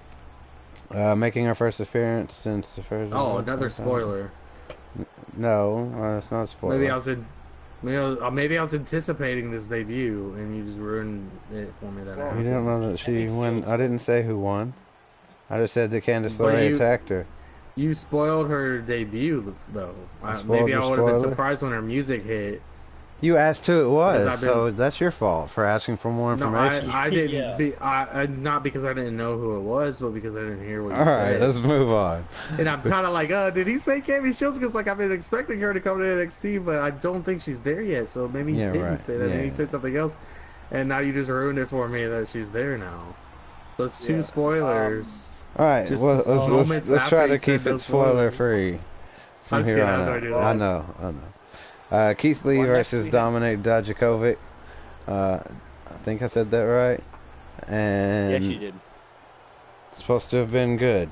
Making her first appearance since the first. Oh, another spoiler. No, it's not a spoiler. Maybe I was anticipating this debut, and you just ruined it for me. That you didn't know that she won. I didn't say who won. I just said that Candice LeRae attacked her. You spoiled her debut, though. Maybe I would have been surprised when her music hit. You asked who it was, so that's your fault for asking for more information. No, I didn't. Yeah. Not because I didn't know who it was, but because I didn't hear what you said. All right, let's move on. And I'm kind of like, did he say Kemi Shields? Because I've been expecting her to come to NXT, but I don't think she's there yet. So maybe he didn't say that. Maybe he said something else, and now you just ruined it for me that she's there now. So it's two spoilers. All right, well, let's try to keep it spoiler free from here on out. I know. Keith Lee versus Dominic Dijakovic. I think I said that right. And yes, you did. It's supposed to have been good.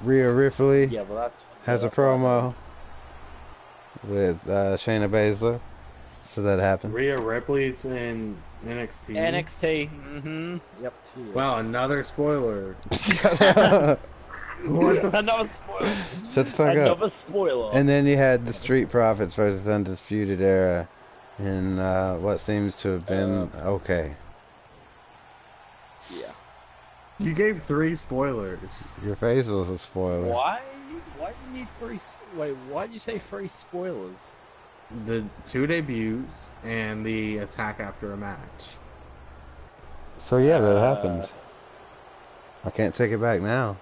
Rhea Ripley has a promo with Shayna Baszler. So that happened. Rhea Ripley's in NXT. NXT. Mm-hmm. Yep. She is. Wow, another spoiler. Another spoiler. Shut the fuck up. Another spoiler. And then you had the Street Profits versus Undisputed Era in what seems to have been okay. Yeah. You gave 3 spoilers. Your face was a spoiler. Why do you need 3? Wait, why did you say 3 spoilers? The 2 debuts and the attack after a match. So yeah, that happened. I can't take it back now.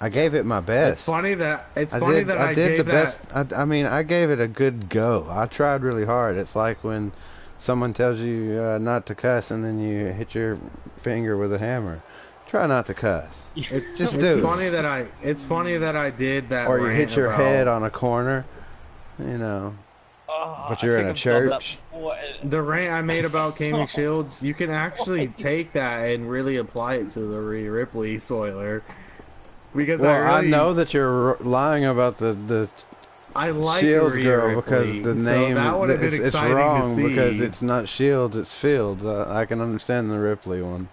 I gave it my best. It's funny that I did the gave best. I mean, I gave it a good go. I tried really hard. It's like when someone tells you not to cuss, and then you hit your finger with a hammer. Try not to cuss. Just do. It's funny that I did that. Or you hit your head on a corner. You know. But you're in a church. The rant I made about Gaming Shields, you can actually take that and really apply it to the Rhea Ripley spoiler. Because I know that you're lying about the I like Shields Rhea girl Ripley, because the name it's wrong to because it's not Shields, it's Fields. I can understand the Ripley one.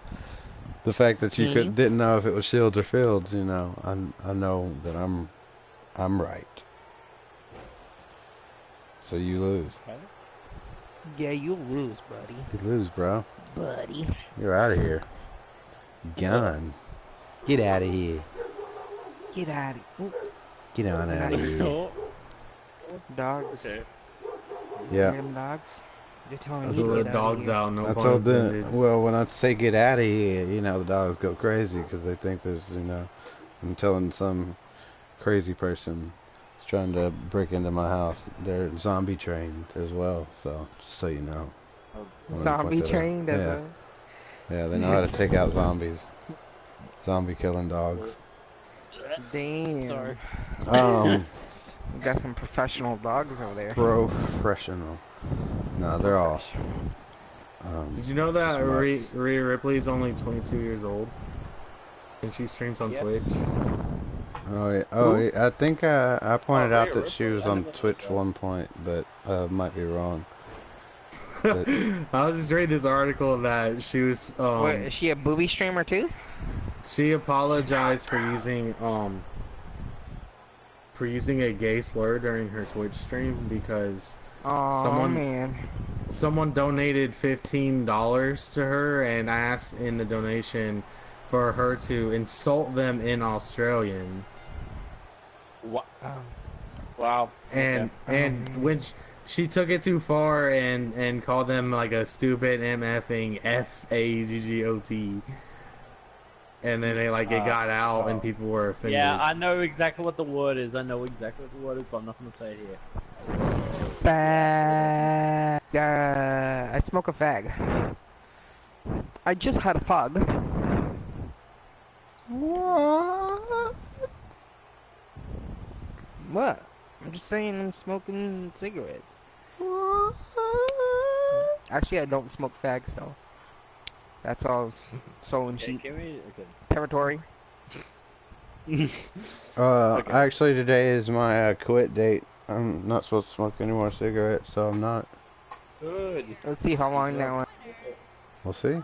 The fact that you didn't know if it was Shields or Fields, you know, I know that I'm right. So you lose. Yeah, you lose, buddy. You lose, bro. Buddy. You're out of here. Gone. Get out of here. Get out of here. Get on out of here. Dogs. Okay. Yeah. Random dogs. You're telling I me to let get dogs out. No I pun told them, intended. well, when I say get out of here, you know, the dogs go crazy because they think there's, you know, I'm telling some crazy person is trying to break into my house. They're zombie trained as well, so just so you know. Zombie trained as well? Yeah, they know how to take out zombies. Zombie killing dogs. Damn. Sorry. We got some professional dogs over there. Professional. No, they're all. Did you know that Rhea Ripley is only 22 years old? And she streams on Twitch? Oh, yeah. I think I pointed out that she was on Twitch one point, but might be wrong. But I was just reading this article that she was. What, is she a booby streamer too? She apologized for using a gay slur during her Twitch stream because someone donated $15 to her and asked in the donation for her to insult them in Australian. Wow. And when she took it too far and called them like a stupid MFing FAGGOT. And then it got out and people were offended. Yeah, I know exactly what the word is. But I'm not going to say it here. Fag. I smoke a fag. I just had a fog. What? I'm just saying I'm smoking cigarettes. Actually, I don't smoke fags, though. That's all soul and sheep territory. Actually, today is my quit date. I'm not supposed to smoke any more cigarettes, so I'm not. Good. Let's see how long that one. We'll see.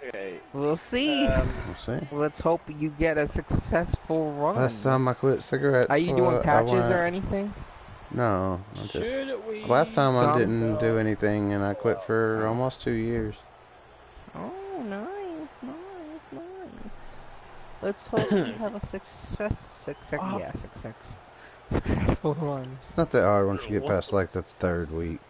Okay. We'll see. We'll see. Let's hope you get a successful run. Last time I quit cigarettes. Are you doing patches or anything? No, I just. Last time I didn't do anything, and I quit for almost 2 years. Oh, nice. Let's hope you have a successful run. It's not that hard once you get past like the 3rd week.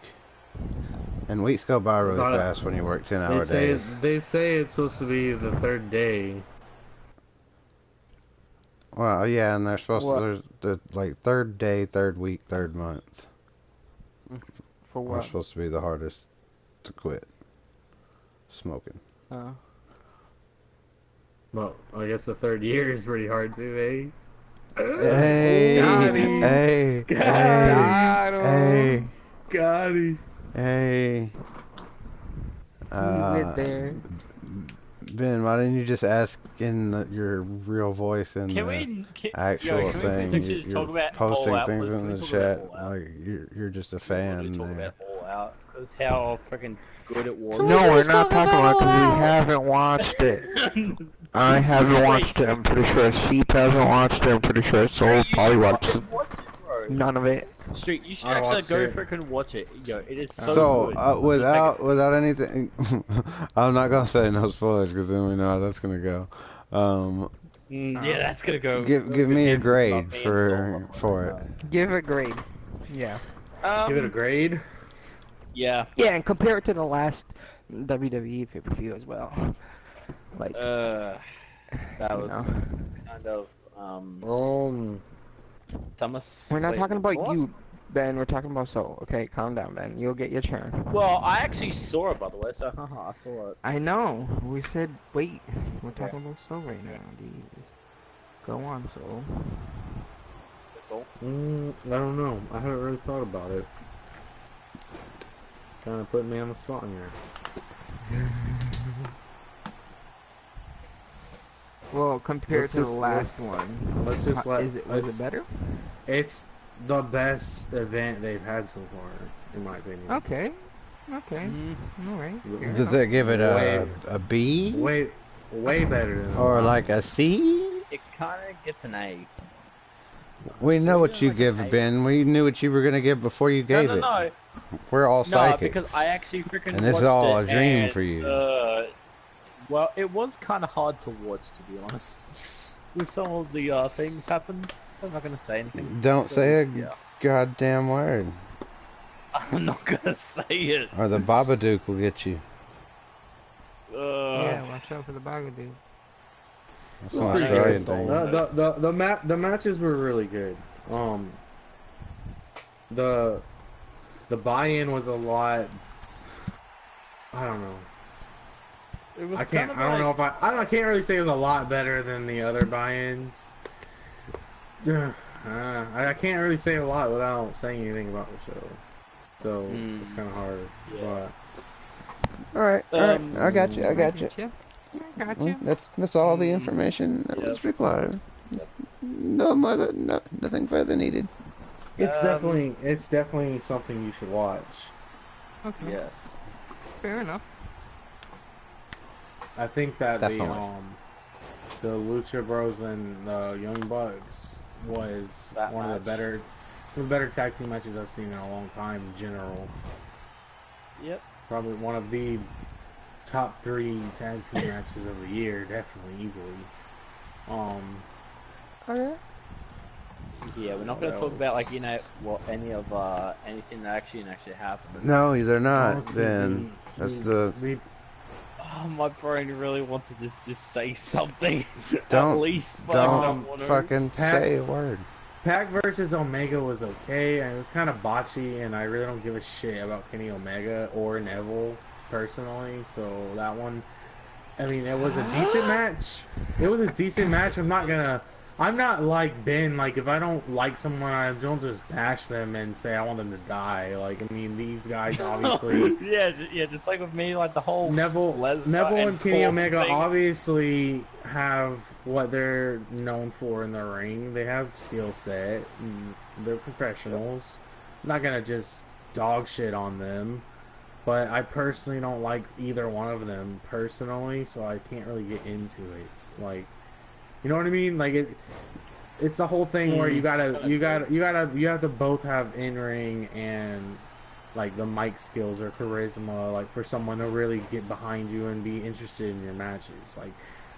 And weeks go by really fast when you work 10-hour days. They say it's supposed to be the 3rd day. Well, yeah, and they're supposed to, there's the like 3rd day, 3rd week, 3rd month. For what? Are supposed to be the hardest to quit smoking. Well, I guess the 3rd year is pretty hard too, eh? Hey, Got him. Hey. Ben, why didn't you just ask in your real voice and actual thing? You're posting things in the chat. Like, you're just a fan there. That's how freaking good it was. No, we're not talking about it because we haven't watched it. I haven't watched it. I'm pretty sure Sheep hasn't watched it. I'm pretty sure Soul probably watched it. None of it. Street, you should actually go freaking watch it. Yo, it is so good. Without anything, I'm not gonna say no spoilers because then we know how that's gonna go. Yeah, that's gonna go. Give me a grade for it. Give a grade. Yeah. Give it a grade. Yeah. Yeah, and compare it to the last WWE pay-per-view as well. Like. That was kind of We're not talking about you, Ben. We're talking about Soul. Okay, calm down, Ben. You'll get your turn. Well, I actually saw it, by the way, so haha, I saw it. I know. We said wait. We're talking about Soul right now. Jeez. Go on, Soul. Soul? I don't know. I haven't really thought about it. Kind of putting me on the spot here. Well, compared to the last one, let's just let. Was it better? It's the best event they've had so far, in my opinion. Okay. Okay. All right. Did they give it a B? Way better than or like a C? It kind of gets an A. We know what you give, Ben. We knew what you were gonna give before you gave it. No. We're all psychics. No, because I actually freaking and this watched is all it a dream and, for you. Well, it was kind of hard to watch, to be honest. With some of the things happened, I'm not gonna say anything. Don't say a goddamn word. I'm not gonna say it. Or the Babadook will get you. Yeah, watch out for the Babadook. That's an Australian thing. The matches were really good. The buy-in was a lot. I don't know. It was I can't really say it was a lot better than the other buy-ins. I can't really say a lot without saying anything about the show, so it's kind of hard. Yeah. But all right, I got you. That's all the information that was required. No more, nothing further needed. It's definitely something you should watch. Okay. Yes. Fair enough. I think that Definitely. the Lucha Bros and the Young Bucks was one of the better tag team matches I've seen in a long time in general. Yep. Probably one of the top 3 tag team matches of the year, definitely, easily. Okay. Yeah, we're not gonna talk about anything that actually happened. No, they're not. Then that's the. Oh, my brain really wants to just say something. Don't at least, but I don't don't fucking say a word. Pac versus Omega was okay, and it was kind of botchy, and I really don't give a shit about Kenny Omega or Neville personally. So that one, I mean, it was a decent match. It was a decent match. I'm not like Ben. Like, if I don't like someone, I don't just bash them and say I want them to die. Like, I mean, these guys obviously. yeah, just like with me, like the whole Neville and Kenny Omega obviously have what they're known for in the ring. They have skill set. They're professionals. I'm not gonna just dog shit on them. But I personally don't like either one of them personally, so I can't really get into it. Like. You know what I mean? Like it's the whole thing where you have to both have in-ring and like the mic skills or charisma, like for someone to really get behind you and be interested in your matches. Like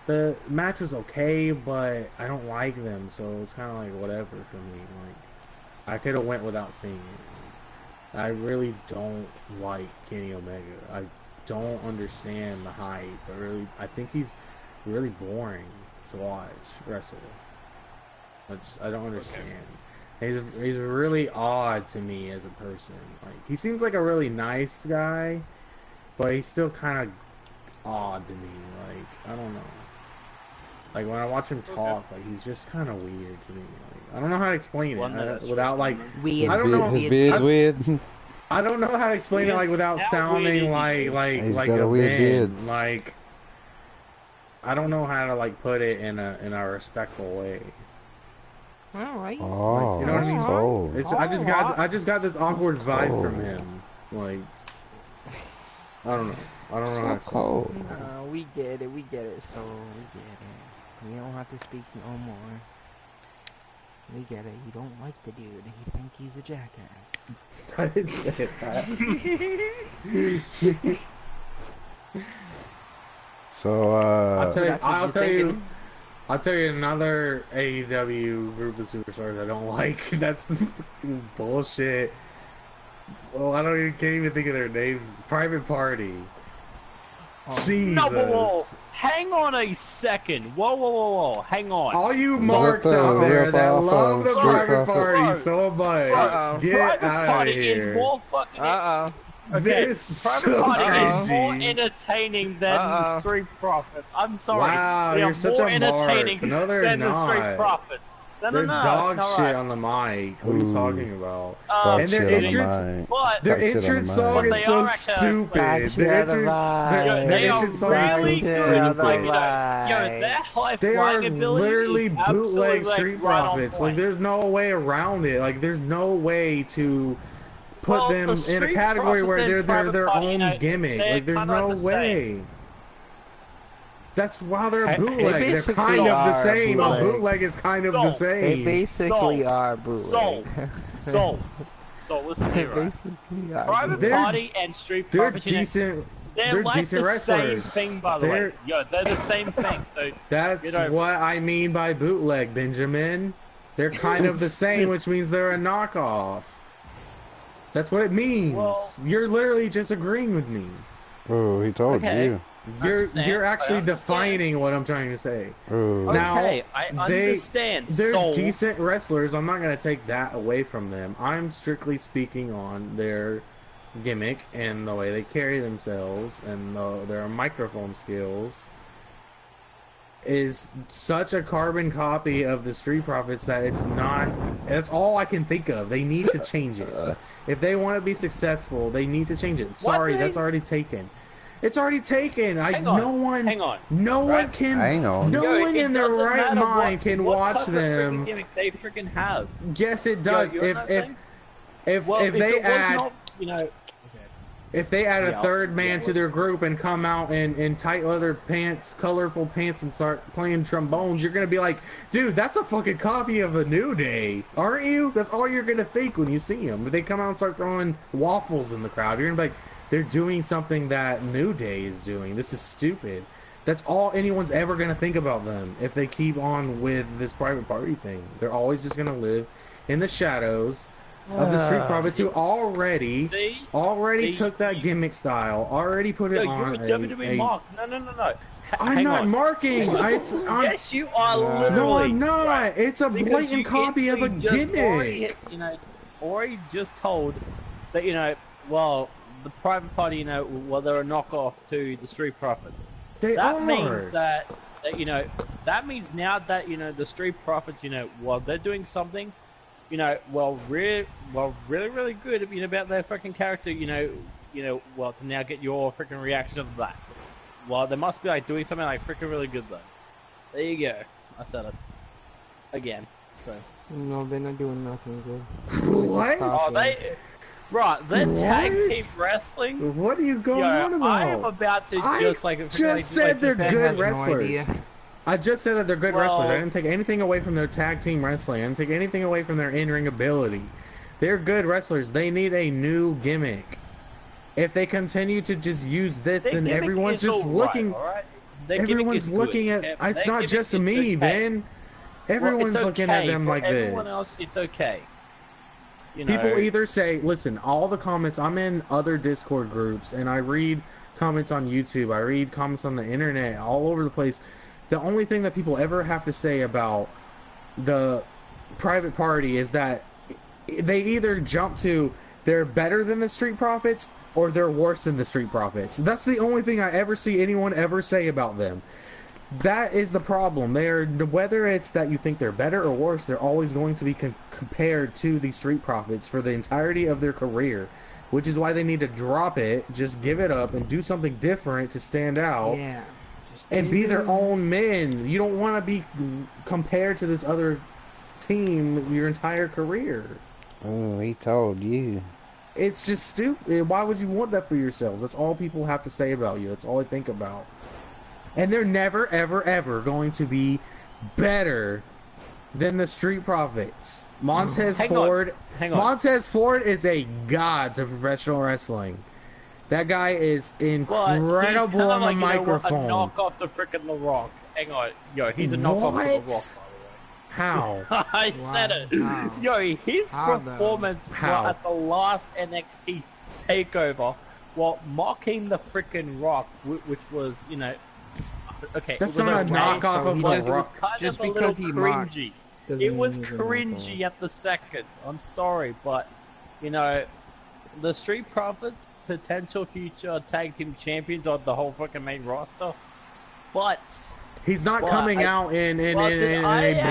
the match was okay, but I don't like them, so it's kind of like whatever for me. Like I could have went without seeing it. I really don't like Kenny Omega. I don't understand the hype. I think he's really boring to watch wrestle. I don't understand. He's really odd to me as a person. Like he seems like a really nice guy, but he's still kind of odd to me. Like I don't know. Like when I watch him talk, like he's just kind of weird to me. Like, I don't know how to explain it without like weird. I don't know. His beard's weird. I don't know how to explain it like without sounding like got a weird beard. Like. I don't know how to like put it in a respectful way. All right. Oh, like, you know what I mean? Cold. It's, I just got this awkward vibe from him. Like I don't know how to explain cold. We get it, so we get it. We don't have to speak no more. We get it. You don't like the dude. You think he's a jackass. I didn't say that. So I'll tell you another AEW group of superstars I don't like. That's the fucking bullshit. Well, can't even think of their names. Private Party. Jesus. No, whoa. Hang on a second. Whoa. Hang on. All you marks out there that love the private party so much, get out of here. Is more fucking. Okay, This Private Party is more entertaining than the Street Profits. I'm sorry. Wow, they you're are such more a entertaining mark. No, they're than not. the Street Profits. No, they're dog shit right. on the mic. What are you talking about? Dog and their shit entrance, on the mic. But their entrance song is so stupid. Their entrance song is so stupid. Their high They flying are ability literally is bootleg absolutely, Street right on Profits. point. Like, there's no way around it. Like, there's no way to put them in a category where they're their own gimmick. Like, there's no way. That's why they're bootleg. They're kind of the same. A bootleg is kind of the same. They basically are bootleg. So, listen here, right? Private Party and Street Profits, they're like decent the wrestlers. Same thing, by the way. Yeah, they're the same thing. So that's what I mean by bootleg, Benjamin. They're kind of the same, which means they're a knockoff. That's what it means. Well, you're literally just agreeing with me. Oh, he told you. You're actually defining what I'm trying to say. Ooh. Now, I understand. They're decent wrestlers. I'm not going to take that away from them. I'm strictly speaking on their gimmick and the way they carry themselves and their microphone skills is such a carbon copy of the Street Profits that it's not. That's all I can think of. They need to change it. If they want to be successful, they need to change it. Sorry, that's already taken. It's already taken. No one in their right mind can watch them. Gimmick they freaking have. Yes, it does. If they add, if they add a third man to their group and come out in tight leather pants, colorful pants, and start playing trombones, you're gonna be like, dude, that's a fucking copy of a New Day, aren't you? That's all you're gonna think when you see them. If they come out and start throwing waffles in the crowd, you're gonna be like, they're doing something that New Day is doing. This is stupid. That's all anyone's ever going to think about them if they keep on with this private party thing. They're always just going to live in the shadows of the Street Profits who already took that gimmick style, already put it on you're a WWE mark. No. I'm not marking. Yes, you are literally. No, I'm not. Right. It's a blatant copy of a gimmick. Already just told that, well, the private party, they're a knockoff to the Street Profits. That means that means now that, the Street Profits, while they're doing something, really good, about their freaking character, to now get your freaking reaction of that. Well, they must be, doing something, freaking really good, though. There you go. I said it. Again. So. No, they're not doing nothing good. What? Right, they're tag team wrestling. What are you going on about? I am about to said they're good wrestlers. I just said that they're good wrestlers. I didn't take anything away from their tag team wrestling. I didn't take anything away from their in-ring ability. They're good wrestlers. They need a new gimmick. If they continue to just use this, then everyone's just looking. Everyone's looking at. It's not just me, Ben. Everyone's looking at them like this. Everyone else, it's okay. People either say, listen, all the comments, I'm in other Discord groups, and I read comments on YouTube, I read comments on the internet, all over the place. The only thing that people ever have to say about the private party is that they either jump to, they're better than the Street Profits, or they're worse than the Street Profits. That's the only thing I ever see anyone ever say about them. That is the problem. Whether it's that you think they're better or worse, they're always going to be compared to the Street Profits for the entirety of their career, which is why they need to drop it, just give it up, and do something different to stand out, and be their own men. You don't want to be compared to this other team your entire career. Oh, he told you. It's just stupid. Why would you want that for yourselves? That's all people have to say about you. That's all they think about. And they're never, ever, ever going to be better than the Street Profits. Montez Ford is a god to professional wrestling. That guy is incredible on the microphone. A knock off the frickin' The Rock. Hang on. Yo, he's a knockoff of The Rock, by the way. How? I said it. How? Yo, his performance at the last NXT takeover well, mocking the freaking Rock, which was, you know, okay, That's it was not a knockoff of the it was Rock. kind Just of a because little he mocks cringy. doesn't It was mean he's a cringy knockoff. at the second. I'm sorry, but you know, the Street Profits, potential future tag team champions of the whole fucking main roster, but. He's not coming out in a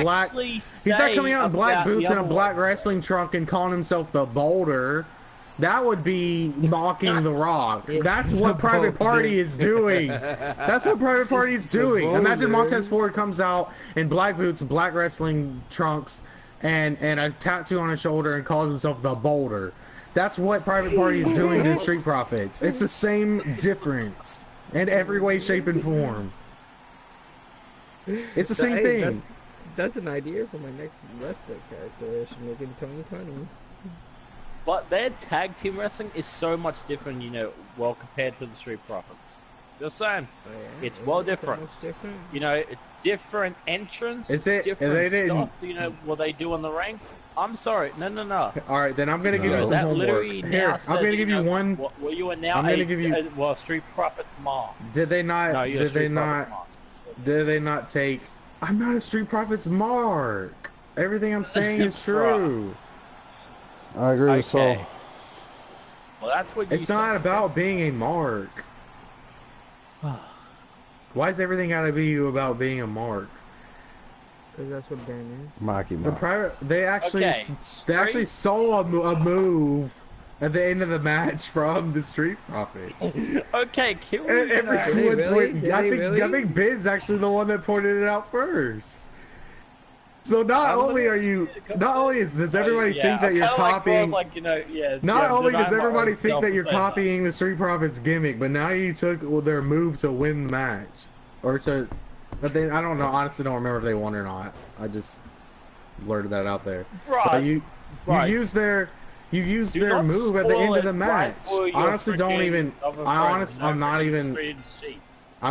black. He's not coming out in black boots and a black wrestling trunk and calling himself the Boulder. That would be mocking the Rock. That's what Private Party is doing. That's what Private Party is doing. Imagine Montez Ford comes out in black boots, black wrestling trunks, and a tattoo on his shoulder and calls himself the Boulder. That's what Private Party is doing to the Street Profits. It's the same difference in every way, shape, and form. It's the same thing. That's an idea for my next wrestler character. I should make it Tony Tony. But their tag team wrestling is so much different, you know, well compared to the Street Profits. Just saying, it's well different. You know, different entrance, different stuff. You know what they do on the ring. I'm sorry, no. All right, then I'm gonna give you some homework. Here, I'm gonna give you one. Well, you are now Street Profits mom. Did they not? No, did they not? Did they not take? I'm not a Street Profits mark. Everything I'm saying is true. I agree with Saul. Well, that's what you It's not about being a mark. Why is everything gotta be about being a mark? Because that's what Ben is. Marky Mark. They actually stole a move at the end of the match from the Street Profits. Okay, kill me. I think Ben's actually the one that pointed it out first. So not only does everybody think that you're copying, not only does everybody think that you're copying the Street Profits gimmick, but now you took their move to win the match, or to, but I don't know. Honestly, don't remember if they won or not. I just blurted that out there. Right. You used their move at the end of the match. Honestly, don't even. I'm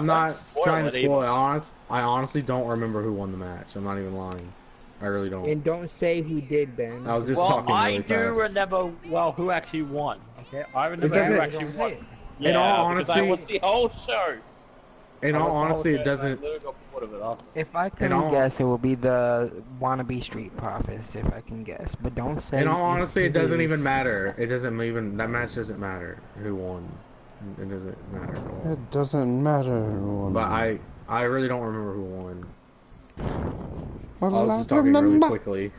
not trying to spoil it. I honestly don't remember who won the match. I'm not even lying. I really don't. And don't say who did, Ben. I was just talking really fast. I do remember, who actually won. Okay, I remember who actually won. Yeah, in all honesty, I watched the whole show. In all honesty, it doesn't. If I can guess, it will be the wannabe Street Profits. If I can guess, but don't say. In all honesty, it doesn't even matter. It doesn't even. That match doesn't matter who won. It doesn't matter at all. It doesn't matter who won. But I really don't remember who won. Well, I was just talking really quickly.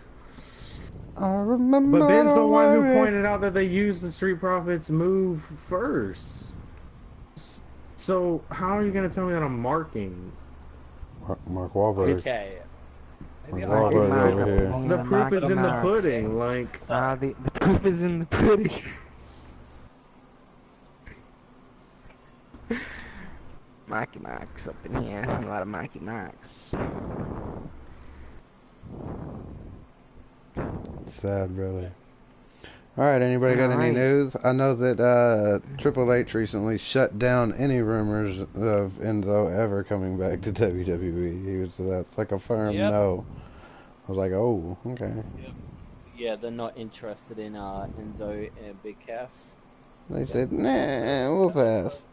I remember. But Ben's the one who pointed out that they used the Street Profits move first. So how are you gonna tell me that I'm marking? Mark Wahlberg. Okay. Mark Wahlberg over here. The proof is in the pudding. Like the proof is in the pudding. Mikey Max up in here. A lot of Mikey Max. Sad, brother. Alright, anybody got any news? I know that Triple H recently shut down any rumors of Enzo ever coming back to WWE. That's like a firm no. I was like, oh, okay. Yep. Yeah, they're not interested in Enzo and Big Cass. They said, nah, we'll pass.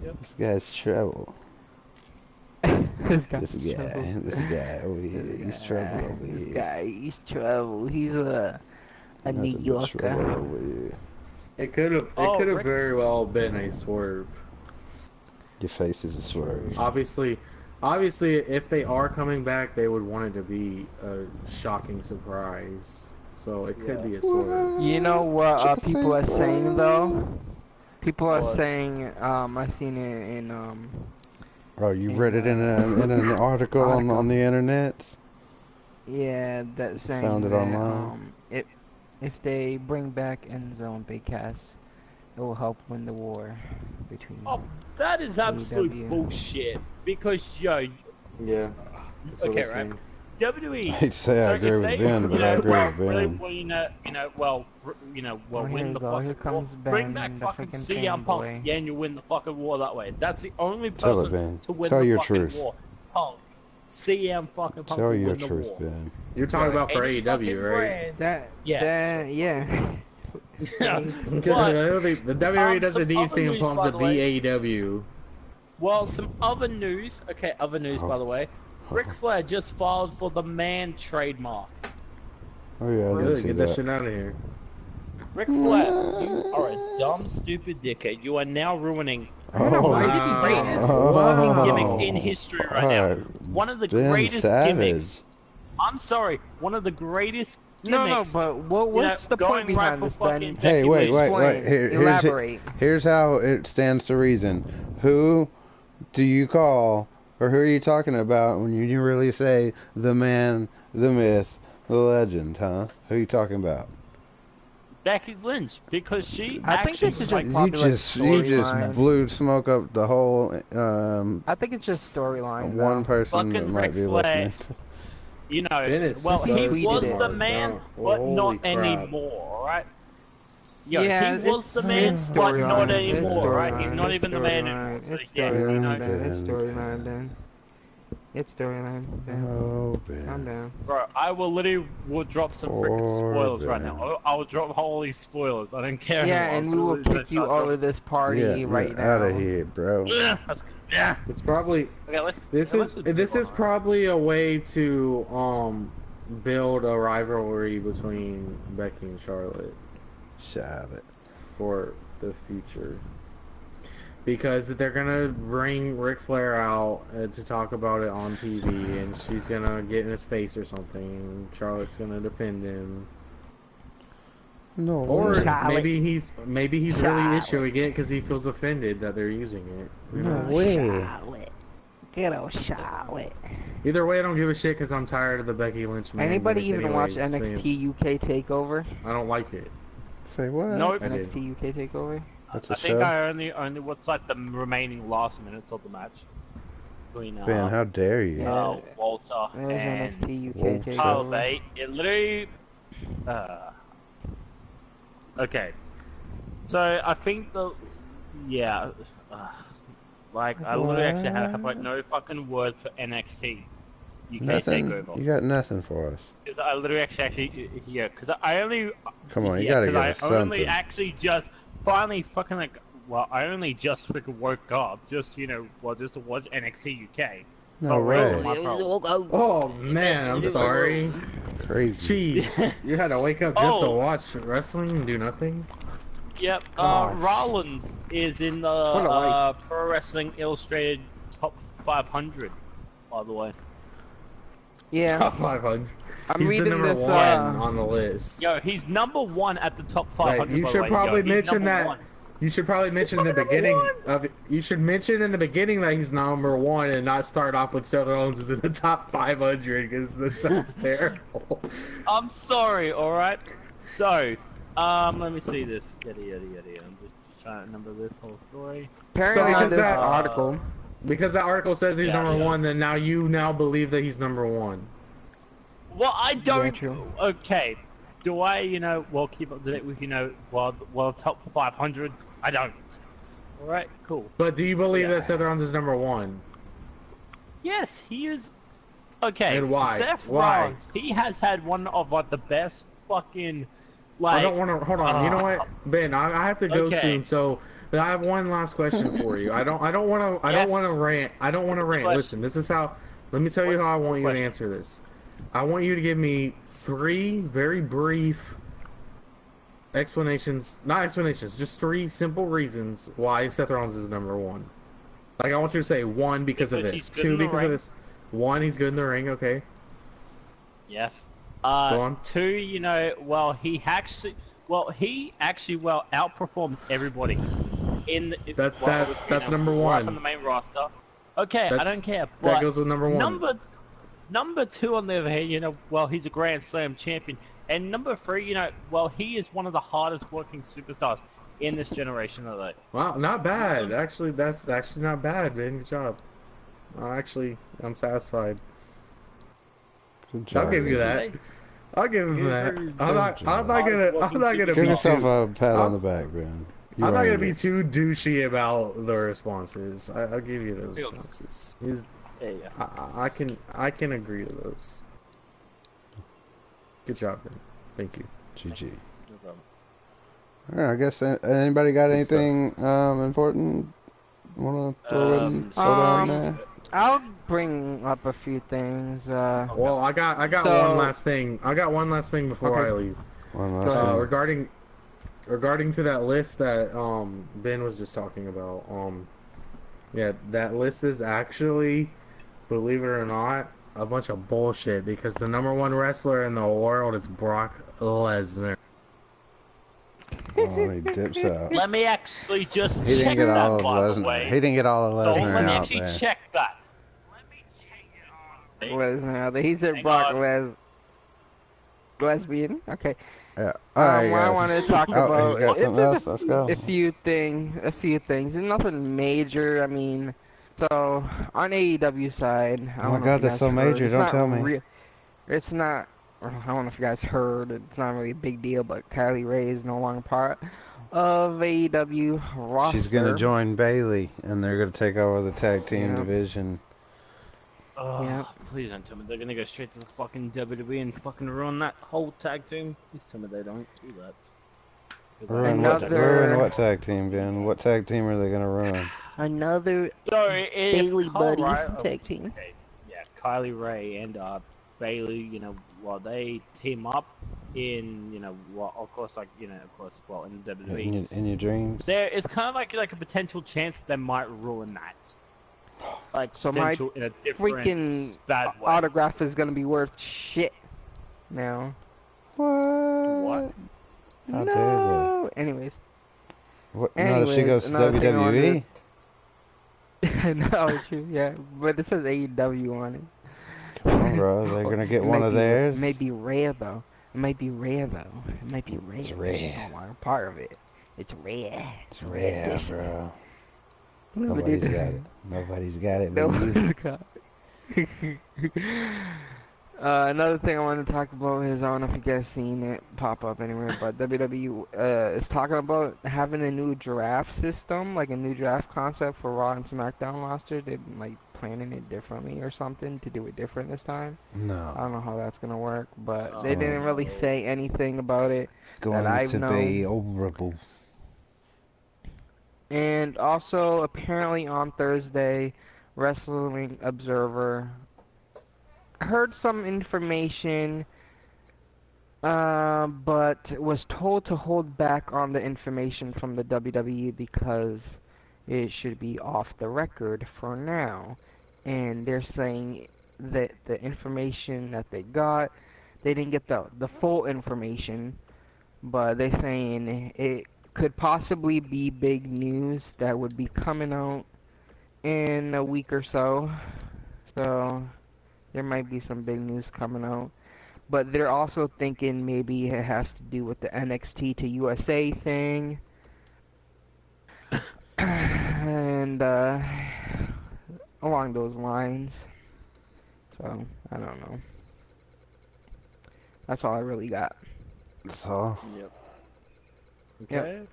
Yep. This guy's trouble. This guy over here, he's trouble over here. This guy, he's trouble. He's a New Yorker. It could have very well been a swerve. Your face is a swerve. Obviously, if they are coming back, they would want it to be a shocking surprise. So it could be a swerve. You know what people are saying though? People are saying, I seen it in Oh, you read it in an article on the internet? Yeah, that's saying found it online. If they bring back Enzo and Big Cass, it will help win the war between. Oh, that is absolute bullshit. Because yeah. Okay, right. WWE. I'd say I agree with Ben, but I agree with Ben. Win the fucking war. Bring back fucking CM Punk, yeah, and you win the fucking war that way. That's the only person to win the fucking war. Punk. CM fucking Punk. Tell your truth, Ben. You're talking about for AEW, right? Yeah. Yeah. But, I don't think the WWE doesn't need CM Punk to be AEW. Well, some other news. Okay, other news, by the way. Ric Flair just filed for the man trademark. Oh yeah, I did see Get that shit out of here. Ric Flair, you are a dumb, stupid dickhead. You are now ruining one of the greatest fucking gimmicks in history right now. One of the greatest gimmicks. I'm sorry, one of the greatest gimmicks. No, but what's the point behind this, Ben? Hey, wait. Elaborate. Here's how it stands to reason. Who do you call, or who are you talking about when you really say the man, the myth, the legend, huh? Who are you talking about? Becky Lynch, because she I think this is just you just blew smoke up the whole. I think it's just storyline. One person that might be listening. You know, well, he was the man, but not anymore, right? Yeah, he was the man, but not anymore, right? He's not even the man anymore. So yes, you know. It's storyline, then. It's storyline. Oh, man. Calm down. Bro, I will drop some freaking spoilers right now. I will drop holy spoilers. I don't care. Yeah, and we will kick you out of this party right now. Out of here, bro. Yeah. It's probably. Okay, this is probably a way to build a rivalry between Becky and Charlotte. For the future. Because they're gonna bring Ric Flair out to talk about it on TV, and she's gonna get in his face or something. And Charlotte's gonna defend him. No. Or maybe he's really issuing it because he feels offended that they're using it. No way. Charlotte. Good old Charlotte. Either way, I don't give a shit because I'm tired of the Becky Lynch. Anybody even watch NXT UK Takeover? I don't like it. Say what? Nope. NXT UK Takeover. That's I think I only what's like the remaining last minutes of the match. Between, Ben, how dare you? Walter and NXT UK Tyler Takeover. Bate. It literally. Okay. So I think like I literally actually have like no fucking word for NXT UK Takeover. You got nothing for us. Because I literally actually because I only. Come on, you gotta give us something. I only actually just. Finally, fucking I only just freaking woke up just to watch NXT UK. No way. Oh man, I'm sorry. Crazy. Jeez, you had to wake up just to watch wrestling and do nothing. Yep. Rollins is in the Pro Wrestling Illustrated Top 500, by the way. Yeah. Top 500. I'm reading the number this, 1 on the list. Yo, he's number 1 at the top 500. You should probably mention that. One. You should probably mention in the beginning of. You should mention in the beginning that he's number 1 and not start off with Seth Rollins is in the top 500 because that sounds terrible. I'm sorry. All right. So, let me see this. Yada yada yada. I'm just trying to remember this whole story. Apparently, because that article. Because that article says he's number 1, then now you believe that he's number 1. Well, I don't. Okay. Do I, keep up to date with, top 500? I don't. Alright, cool. But do you believe that Seth Rollins is number 1? Yes, he is. Okay. And why? Seth Rollins, he has had one of the best fucking. I don't want to. Hold on. You know what, Ben? I have to go soon, so. I have one last question for you. I don't want to. I don't want to rant. I don't want to rant. Listen, this is how. Let me tell you how I want you to answer this. I want you to give me 3 very brief explanations. Not explanations. Just 3 simple reasons why Seth Rollins is number 1. Like I want you to say 1 because of this. 2 because of this. 1, he's good in the ring. Okay. Yes. Go on. 2, he actually outperforms everybody. That's number 1 on the main roster. Okay, I don't care. But that goes with number 1. Number 2 on the other hand, he's a Grand Slam champion, and number 3, he is one of the hardest working superstars in this generation of the. Wow, not bad. Actually, that's actually not bad, man. Good job. I'm satisfied. Good job. I'll give you that. I'll give him that. I'm not gonna. Give yourself a pat on the back, man. I'm not gonna be too douchey about the responses. I'll give you those responses. I can agree to those. Good job, man. Thank you. GG. No problem. Yeah, I guess anybody got anything important want to throw down there? I'll bring up a few things. Well, I got one last thing. I got one last thing before I leave. Regarding to that list that Ben was just talking about. Yeah, that list is actually, believe it or not, a bunch of bullshit because the #1 wrestler in the world is Brock Lesnar. Oh, he dips out. Let me actually just check that, by the way. He didn't get all of Lesnar out there. So let me actually check that. Lesnar, he said Brock lesbian. Okay. Yeah. All right, what I wanted to talk about Let's go. a few things. There's nothing major. I mean, so on AEW side. Oh my God, that's so major. Don't tell me. It's not. I don't know if you guys heard. It's not really a big deal, but Kylie Ray is no longer part of AEW roster. She's gonna join Bayley, and they're gonna take over the tag team division. Oh, please don't tell me they're gonna go straight to the fucking WWE and fucking ruin that whole tag team. Please tell me they don't do that. Ruin what tag team, Ben? What tag team are they gonna ruin? Another Bayley buddy tag team. Okay. Yeah, Kylie Ray and Bayley, while they team up in, of course, in WWE. In your dreams? There is kind of like a potential chance they might ruin that. Like, so my in a freaking bad way. autograph is gonna be worth shit now. What? How dare they? Anyways. What? Not if she goes to WWE? No, true, yeah. But it says AEW on it. Come on, bro. They're gonna get one of theirs. It may be rare, though. It might be rare. It's rare. I'm part of it. It's rare. It's rare, bro. Nobody's got it. Nobody's got it. Nobody's got it. Another thing I wanted to talk about is, I don't know if you guys seen it pop up anywhere, but WWE is talking about having a new draft system, like a new draft concept for Raw and SmackDown roster. They're like planning it differently or something to do it different this time. No. I don't know how that's gonna work, but they didn't really say anything about it that I've known. Going to be horrible. And also, apparently on Thursday, Wrestling Observer heard some information, but was told to hold back on the information from the WWE because it should be off the record for now. And they're saying that the information that they got, they didn't get the full information, but they're saying it could possibly be big news that would be coming out in a week or so. So there might be some big news coming out. But they're also thinking maybe it has to do with the NXT to USA thing. And along those lines. So, I don't know. That's all I really got. That's all? Yep. Okay. Yep.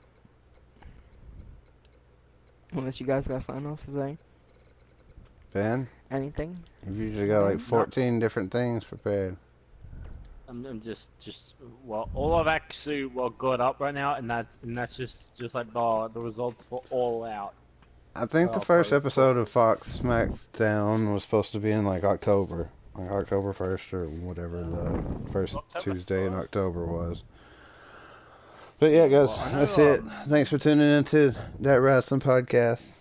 Unless you guys got something else to say. Ben? Anything? You've usually got like 14 different things prepared. I'm just all I've actually got up right now, and that's just like the results for All Out. I think the first episode of Fox SmackDown was supposed to be in like October, like October 1st or whatever the first Tuesday in October was. But yeah, guys, that's it. Thanks for tuning into Dat Wrasslin podcast.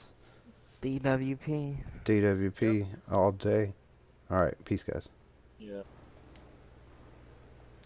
DWP. DWP all day. All right, peace, guys. Yeah.